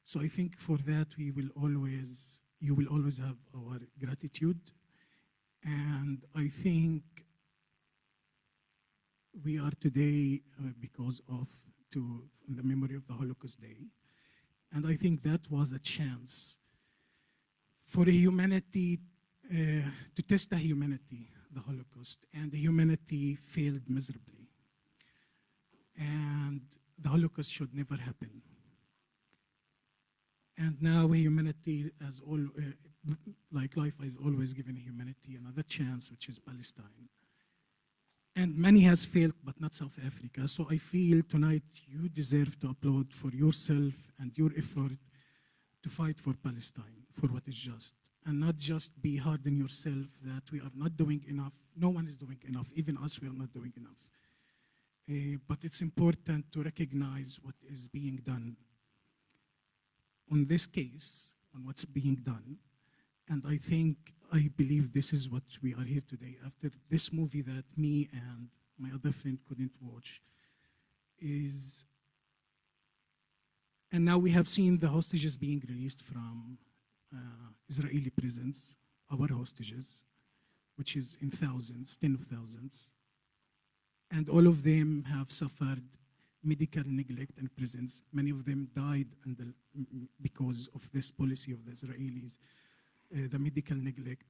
So I think for that you will always have our gratitude. And I think we are today because of the memory of the Holocaust Day. And I think that was a chance for humanity to test the humanity, the Holocaust, and the humanity failed miserably. And the Holocaust should never happen. And now humanity, like life has always given humanity another chance, which is Palestine. And many has failed, but not South Africa. So I feel tonight you deserve to applaud for yourself and your effort to fight for Palestine, for what is just. And not just be hard on yourself that we are not doing enough. No one is doing enough. Even us, we are not doing enough. But it's important to recognize what is being done on this case, on what's being done. And I believe this is what we are here today. After this movie that me and my other friend couldn't watch and now we have seen the hostages being released from Israeli prisons, our hostages, which is in thousands, 10 of thousands. And all of them have suffered medical neglect in prisons. Many of them died because of this policy of the Israelis, the medical neglect.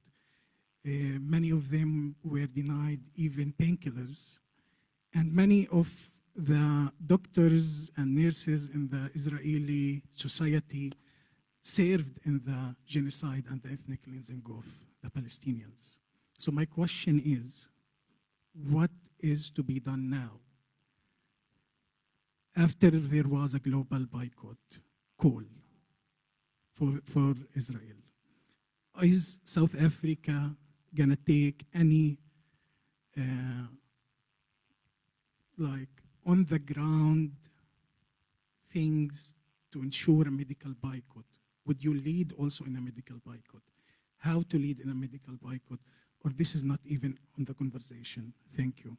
Many of them were denied even painkillers. And many of the doctors and nurses in the Israeli society served in the genocide and the ethnic cleansing of the Palestinians. So my question is, what is to be done now? After there was a global boycott call for Israel, is South Africa gonna take any on the ground things to ensure a medical boycott? Would you lead also in a medical boycott? How to lead in a medical boycott? Or this is not even on the conversation? Thank you.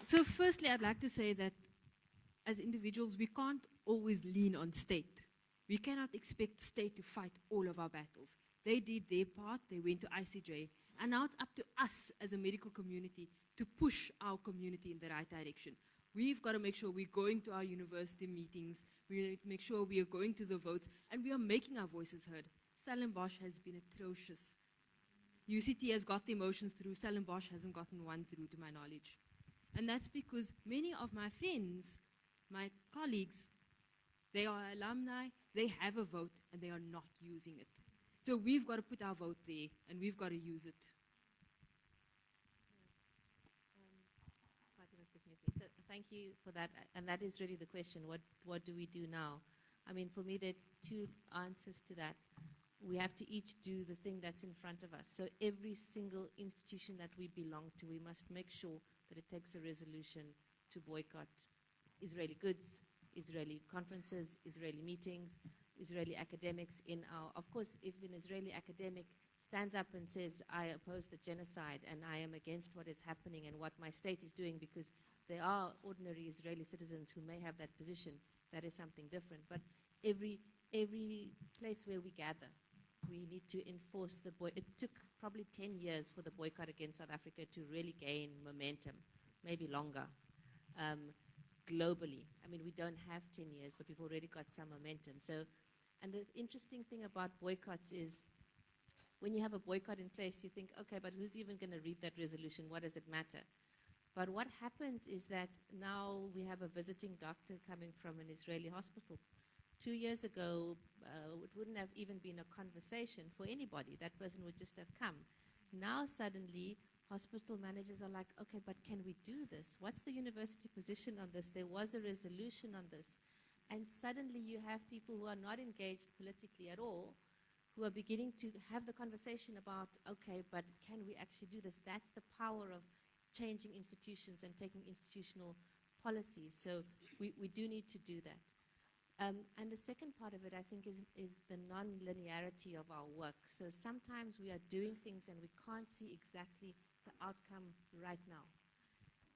So firstly, I'd like to say that as individuals, we can't always lean on state. We cannot expect state to fight all of our battles. They did their part, they went to ICJ, and now it's up to us as a medical community to push our community in the right direction. We've got to make sure we're going to our university meetings, we need to make sure we are going to the votes, and we are making our voices heard. Stellenbosch has been atrocious. UCT has got the motions through, Stellenbosch hasn't gotten one through to my knowledge. And that's because many of my friends, my colleagues, they are alumni, they have a vote, and they are not using it. So we've got to put our vote there, and we've got to use it. So thank you for that. And that is really the question, what do we do now? I mean, for me, there are two answers to that. We have to each do the thing that's in front of us. So every single institution that we belong to, we must make sure that it takes a resolution to boycott Israeli goods, Israeli conferences, Israeli meetings, Israeli academics in our, of course, if an Israeli academic stands up and says, I oppose the genocide and I am against what is happening and what my state is doing, because there are ordinary Israeli citizens who may have that position, that is something different. But every place where we gather, we need to enforce the boycott. It took probably 10 years for the boycott against South Africa to really gain momentum, maybe longer, globally. I mean, we don't have 10 years, but we've already got some momentum. So, and the interesting thing about boycotts is when you have a boycott in place, you think, okay, but who's even going to read that resolution? What does it matter? But what happens is that now we have a visiting doctor coming from an Israeli hospital. 2 years ago, it wouldn't have even been a conversation for anybody. That person would just have come. Now suddenly, hospital managers are like, okay, but can we do this? What's the university position on this? There was a resolution on this. And suddenly you have people who are not engaged politically at all, who are beginning to have the conversation about, okay, but can we actually do this? That's the power of changing institutions and taking institutional policies. So we do need to do that. And the second part of it, I think, is the non-linearity of our work. So sometimes we are doing things and we can't see exactly the outcome right now.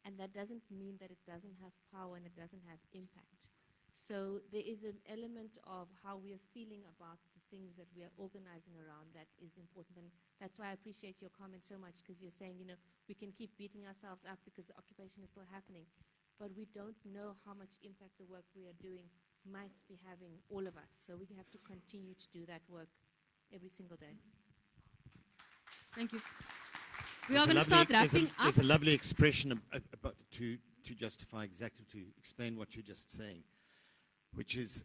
And that doesn't mean that it doesn't have power and it doesn't have impact. So there is an element of how we are feeling about the things that we are organizing around that is important. And that's why I appreciate your comment so much, because you're saying, we can keep beating ourselves up because the occupation is still happening. But we don't know how much impact the work we are doing might be having, all of us. So we have to continue to do that work every single day. Thank you. We are going to start wrapping up. There's a lovely expression to justify exactly, to explain what you're just saying, which is,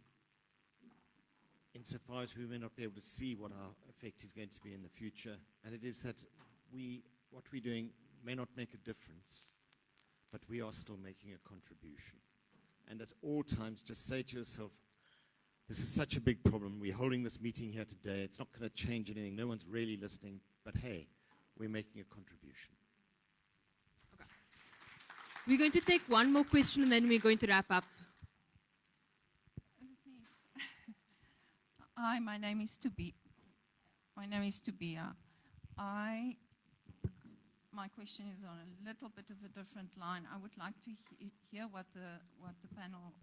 insofar as we may not be able to see what our effect is going to be in the future, and it is that what we're doing may not make a difference, but we are still making a contribution. And at all times, just say to yourself, this is such a big problem. We're holding this meeting here today. It's not going to change anything. No one's really listening. But hey, we're making a contribution. Okay. We're going to take one more question and then we're going to wrap up. Is it me? Hi, my name is Tubia. My question is on a little bit of a different line. I would like to hear what the panel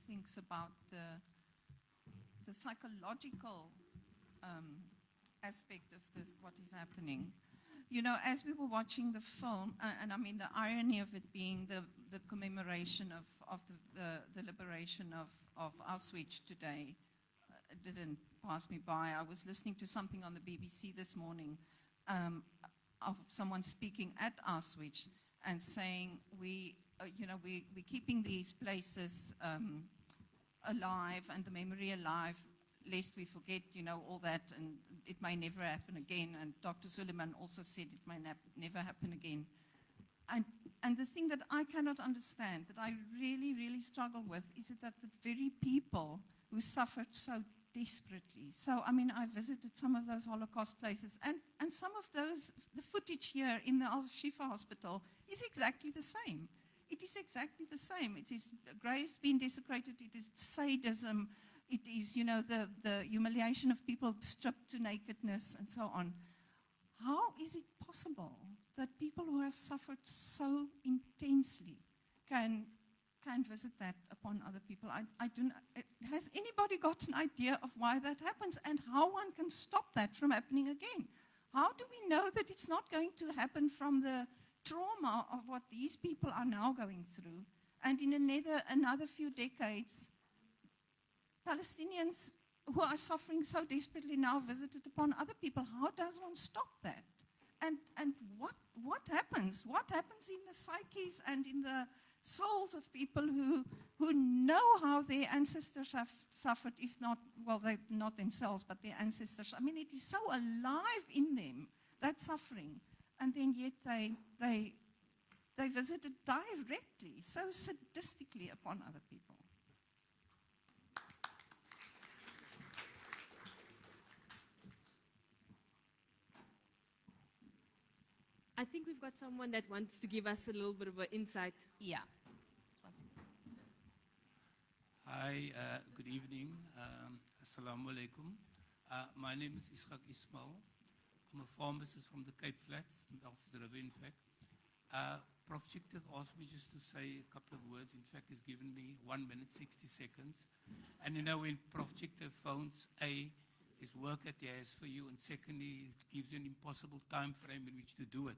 thinks about the psychological aspect of this, what is happening. As we were watching the film, and I mean the irony of it being the commemoration of the liberation of Auschwitz today, didn't pass me by. I was listening to something on the BBC this morning of someone speaking at Auschwitz and saying we're keeping these places alive and the memory alive, lest we forget, all that, and it may never happen again. And Dr. Suleiman also said it may never happen again. And the thing that I cannot understand, that I really, really struggle with, is that the very people who suffered so desperately. So, I mean, I visited some of those Holocaust places, and some of those, the footage here in the Al-Shifa Hospital is exactly the same. It is exactly the same. It is graves being desecrated, it is sadism, it is, the humiliation of people stripped to nakedness and so on. How is it possible that people who have suffered so intensely can visit that upon other people? I do not, has anybody got an idea of why that happens and how one can stop that from happening again? How do we know that it's not going to happen from the trauma of what these people are now going through? And in another few decades, Palestinians who are suffering so desperately now visited upon other people. How does one stop that? And what happens? What happens in the psyches and in the souls of people who know how their ancestors have suffered, if not, well, they not themselves, but their ancestors. I mean, it is so alive in them, that suffering. And then yet they visited directly, so sadistically upon other people. I think we've got someone that wants to give us a little bit of an insight. Yeah. Hi, good evening. Assalamu alaikum. My name is Ishaq Ismail. I'm a pharmacist from the Cape Flats, Elsa's River, in fact. Prof. Chiktev asked me just to say a couple of words. In fact, he's given me 1 minute, 60 seconds. And when Prof. Chiktev phones, is work that he has for you, and secondly, it gives you an impossible time frame in which to do it.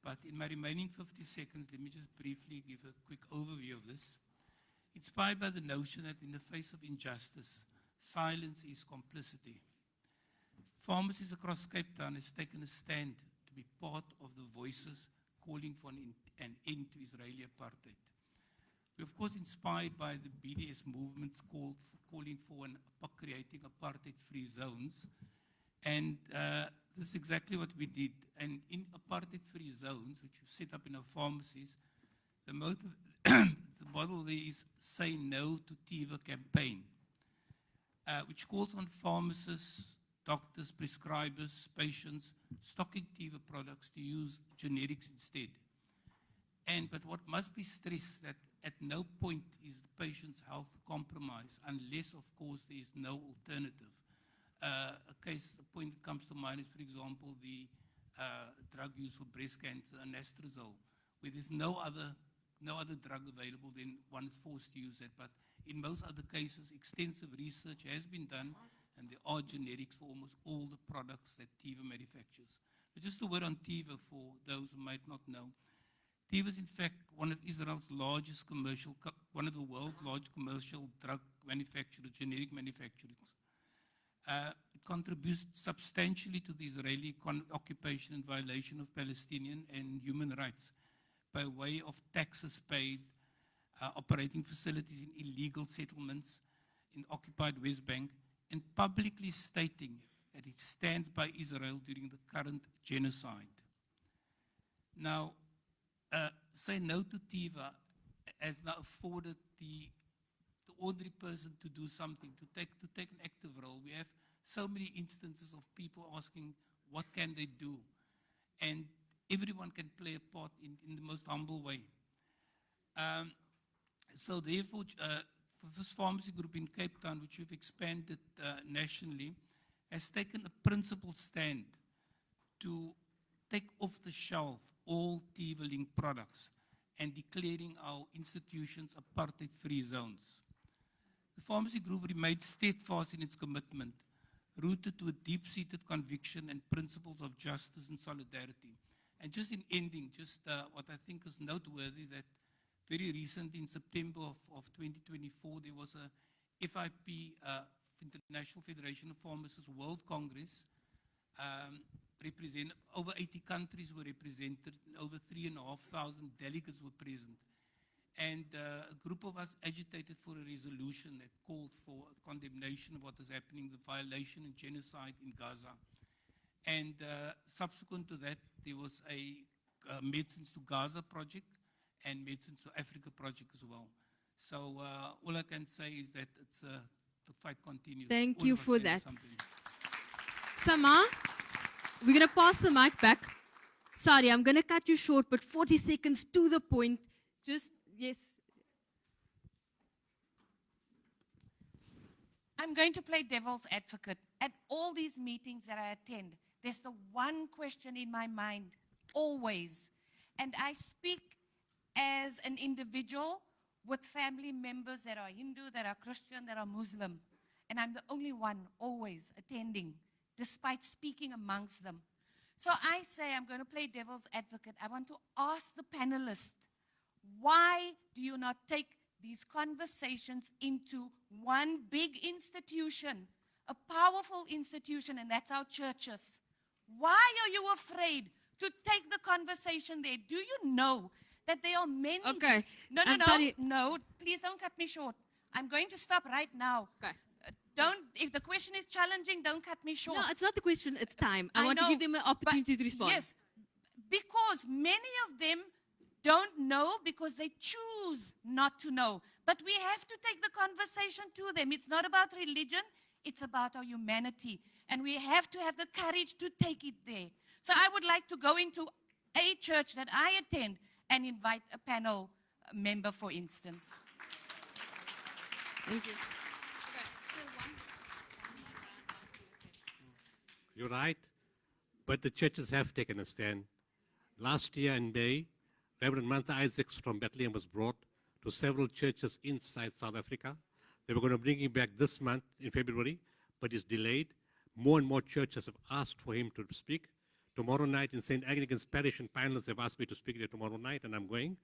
But in my remaining 50 seconds, let me just briefly give a quick overview of this. Inspired by the notion that in the face of injustice, silence is complicity. Pharmacists across Cape Town has taken a stand to be part of the voices calling for an end to Israeli apartheid. We're of course inspired by the BDS movement calling for creating apartheid-free zones. And this is exactly what we did. And in apartheid-free zones, which we set up in our pharmacies, the model there is Say No to TIVA campaign, which calls on pharmacists doctors, prescribers, patients, stocking Tiva products to use generics instead. But what must be stressed that at no point is the patient's health compromised unless, of course, there is no alternative. A point that comes to mind is, for example, the drug used for breast cancer, anastrozole, where there's no other drug available, then one is forced to use it. But in most other cases, extensive research has been done, and there are generics for almost all the products that Tiva manufactures. But just a word on Tiva for those who might not know. Tiva is in fact one of Israel's largest one of the world's largest commercial drug manufacturers, generic manufacturers. It contributes substantially to the Israeli occupation and violation of Palestinian and human rights by way of taxes paid, operating facilities in illegal settlements in occupied West Bank, and publicly stating that it stands by Israel during the current genocide. Now, say no to Tiva has now afforded the ordinary person to do something, to take an active role. We have so many instances of people asking, what can they do? And everyone can play a part in the most humble way. So therefore, for this pharmacy group in Cape Town, which we've expanded nationally, has taken a principled stand to take off the shelf all Tiva-linked products and declaring our institutions apartheid-free zones. The pharmacy group remains steadfast in its commitment, rooted to a deep-seated conviction and principles of justice and solidarity. And just in ending, what I think is noteworthy, that very recently in September of 2024, there was a FIP, International Federation of Pharmacists World Congress. Over 80 countries were represented, over 3,500 delegates were present. And a group of us agitated for a resolution that called for a condemnation of what is happening, the violation and genocide in Gaza. And subsequent to that, there was a Medicines to Gaza project and Medicines to Africa project as well. So all I can say is that the fight continues. Thank All you of us for can do that. something. Sama, we're going to pass the mic back. Sorry, I'm going to cut you short, but 40 seconds to the point. Just, yes. I'm going to play devil's advocate. At all these meetings that I attend, there's the one question in my mind, always. And I speak as an individual with family members that are Hindu, that are Christian, that are Muslim. And I'm the only one always attending, despite speaking amongst them. So I say, I'm going to play devil's advocate. I want to ask the panelists, why do you not take these conversations into one big institution, a powerful institution, and that's our churches? Why are you afraid to take the conversation there? Do you know that there are many... Okay. No, please don't cut me short. I'm going to stop right now. Okay. If the question is challenging, don't cut me short. No, it's not the question, it's time. I want to give them an opportunity to respond. Yes, because many of them don't know because they choose not to know. But we have to take the conversation to them. It's not about religion, it's about our humanity. And we have to have the courage to take it there. So I would like to go into a church that I attend and invite a panel member, for instance. Thank you. You're right, but the churches have taken a stand. Last year in May, Reverend Martha Isaacs from Bethlehem was brought to several churches inside South Africa. They were going to bring him back this month in February, but it's delayed. More and more churches have asked for him to speak. Tomorrow night in St. Agnes Parish and panelists have asked me to speak there tomorrow night, and I'm going.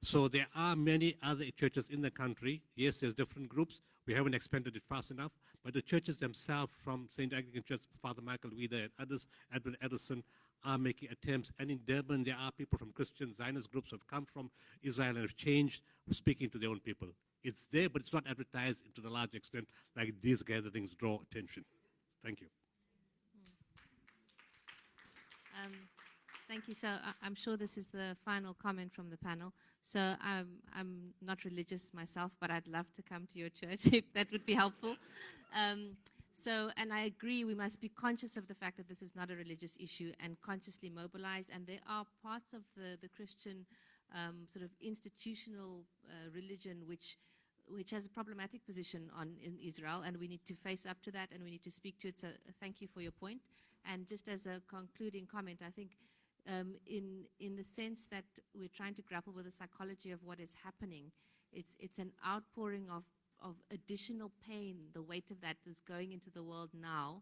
So there are many other churches in the country. Yes, there's different groups. We haven't expanded it fast enough, but the churches themselves, from St. Agnes Church, Father Michael Wieder and others, Edwin Edison, are making attempts. And in Durban, there are people from Christian Zionist groups who have come from Israel and have changed, speaking to their own people. It's there, but it's not advertised to the large extent like these gatherings draw attention. Thank you. Thank you. So I'm sure this is the final comment from the panel. So I'm not religious myself, but I'd love to come to your church if that would be helpful. So, and I agree, we must be conscious of the fact that this is not a religious issue and consciously mobilize. And there are parts of the Christian sort of institutional religion which has a problematic position in Israel, and we need to face up to that and we need to speak to it. So thank you for your point. And just as a concluding comment, I think in the sense that we're trying to grapple with the psychology of what is happening, it's an outpouring of additional pain, the weight of that is going into the world now.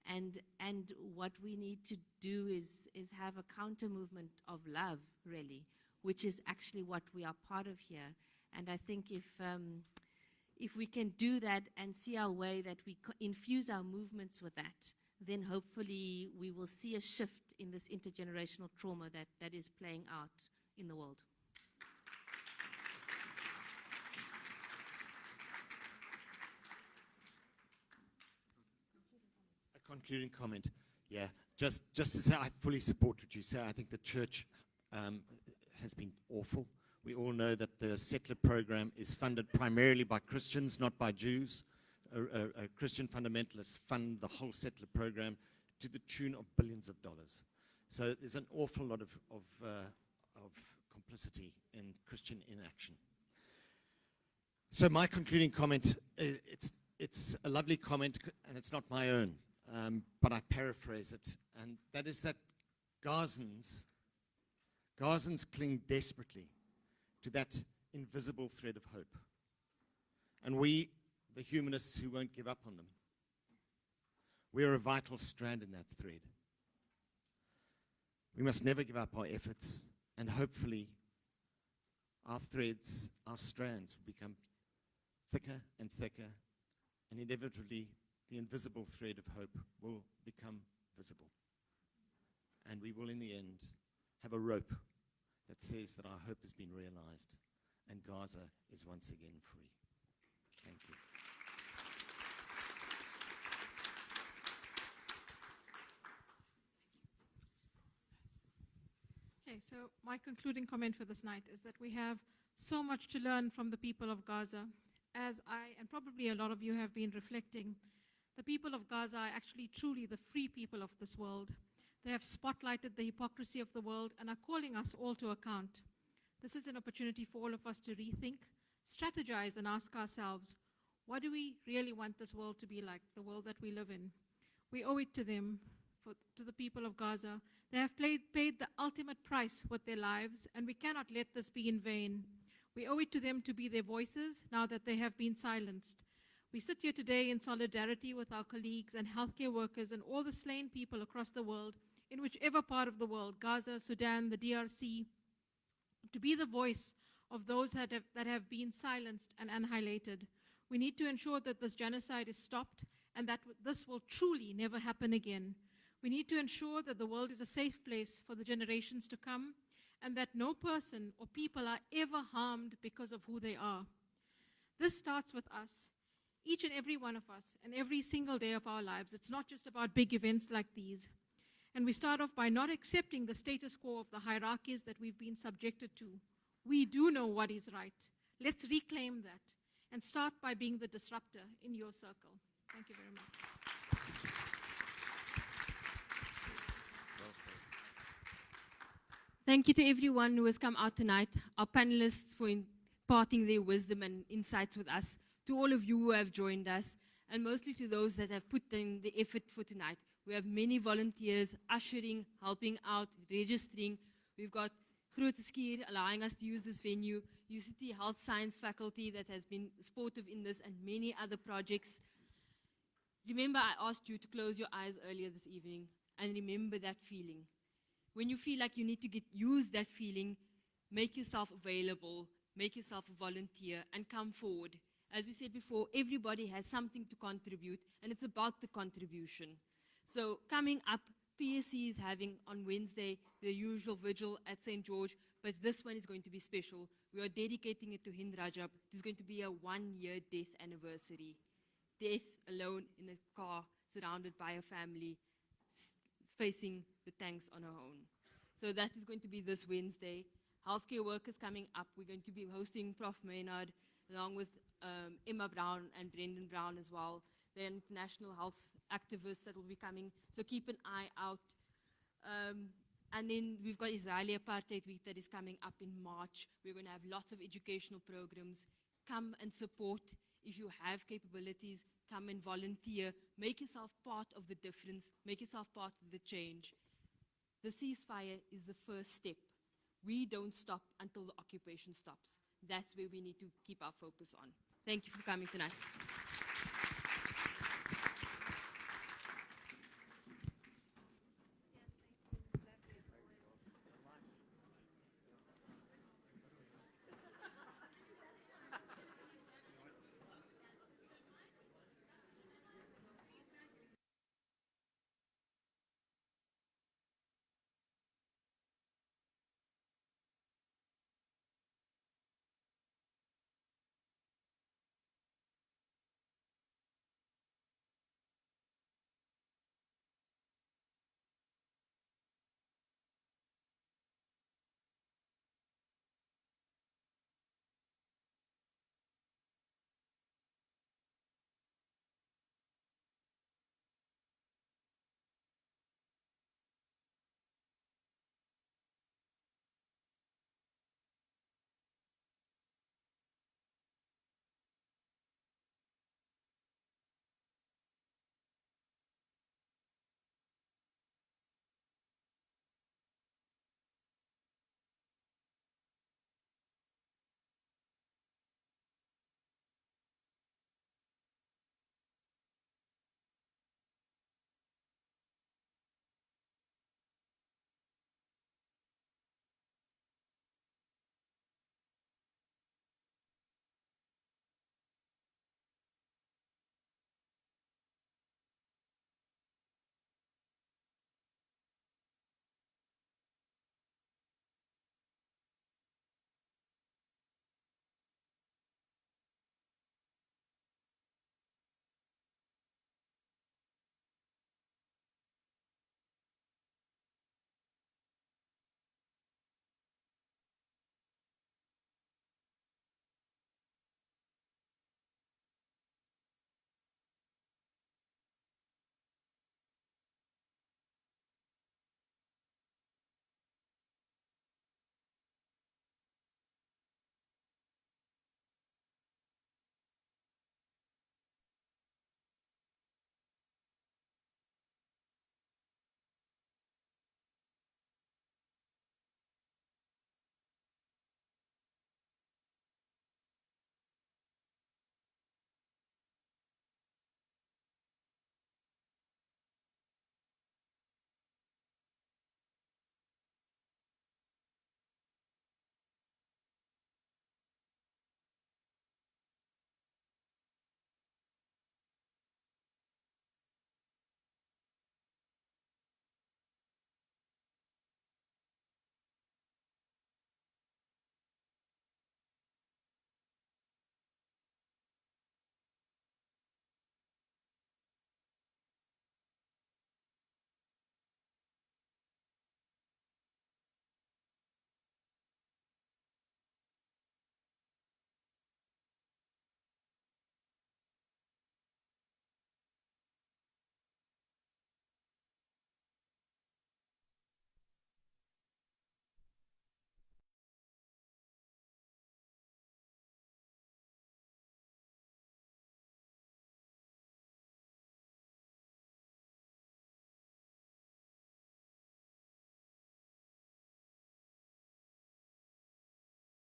And what we need to do is have a counter movement of love, really, which is actually what we are part of here. And I think if we can do that and see our way that we infuse our movements with that, then hopefully we will see a shift in this intergenerational trauma that is playing out in the world. A concluding comment. Yeah, just to say I fully support what you say. I think the church has been awful. We all know that the settler program is funded primarily by Christians, not by Jews. Christian fundamentalists fund the whole settler program to the tune of billions of dollars. So there's an awful lot of complicity in Christian inaction. So my concluding comment, it's a lovely comment, and it's not my own, but I paraphrase it, and that is that Gazans cling desperately to that invisible thread of hope. And we, the humanists who won't give up on them, we are a vital strand in that thread. We must never give up our efforts, and hopefully our threads, our strands will become thicker and thicker, and inevitably the invisible thread of hope will become visible. And we will in the end have a rope that says that our hope has been realized and Gaza is once again free. Thank you. Okay, so my concluding comment for this night is that we have so much to learn from the people of Gaza. As I, and probably a lot of you have been reflecting, the people of Gaza are actually truly the free people of this world. They have spotlighted the hypocrisy of the world and are calling us all to account. This is an opportunity for all of us to rethink, strategize, and ask ourselves, what do we really want this world to be like, the world that we live in? We owe it to them, to the people of Gaza. They have paid the ultimate price with their lives, and we cannot let this be in vain. We owe it to them to be their voices now that they have been silenced. We sit here today in solidarity with our colleagues and healthcare workers and all the slain people across the world, in whichever part of the world, Gaza, Sudan, the DRC, to be the voice of those that have been silenced and annihilated. We need to ensure that this genocide is stopped and that this will truly never happen again. We need to ensure that the world is a safe place for the generations to come and that no person or people are ever harmed because of who they are. This starts with us, each and every one of us, and every single day of our lives. It's not just about big events like these. And we start off by not accepting the status quo of the hierarchies that we've been subjected to. We do know what is right. Let's reclaim that and start by being the disruptor in your circle. Thank you very much. Well said. Thank you to everyone who has come out tonight, our panelists for imparting their wisdom and insights with us, to all of you who have joined us, and mostly to those that have put in the effort for tonight. We have many volunteers ushering, helping out, registering. We've got Grote Skier allowing us to use this venue, UCT Health Science faculty that has been supportive in this, and many other projects. Remember, I asked you to close your eyes earlier this evening, and remember that feeling. When you feel like you need to use that feeling, make yourself available, make yourself a volunteer, and come forward. As we said before, everybody has something to contribute, and it's about the contribution. So coming up, PSC is having on Wednesday the usual vigil at St. George, but this one is going to be special. We are dedicating it to Hind Rajab. It is going to be a 1-year death anniversary. Death alone in a car, surrounded by a family, facing the tanks on her own. So that is going to be this Wednesday. Healthcare workers coming up. We're going to be hosting Prof. Maynard along with Emma Brown and Brendan Brown as well. There are international health activists that will be coming, so keep an eye out. And then we've got Israeli Apartheid Week that is coming up in March. We're going to have lots of educational programs. Come and support. If you have capabilities, come and volunteer. Make yourself part of the difference. Make yourself part of the change. The ceasefire is the first step. We don't stop until the occupation stops. That's where we need to keep our focus on. Thank you for coming tonight.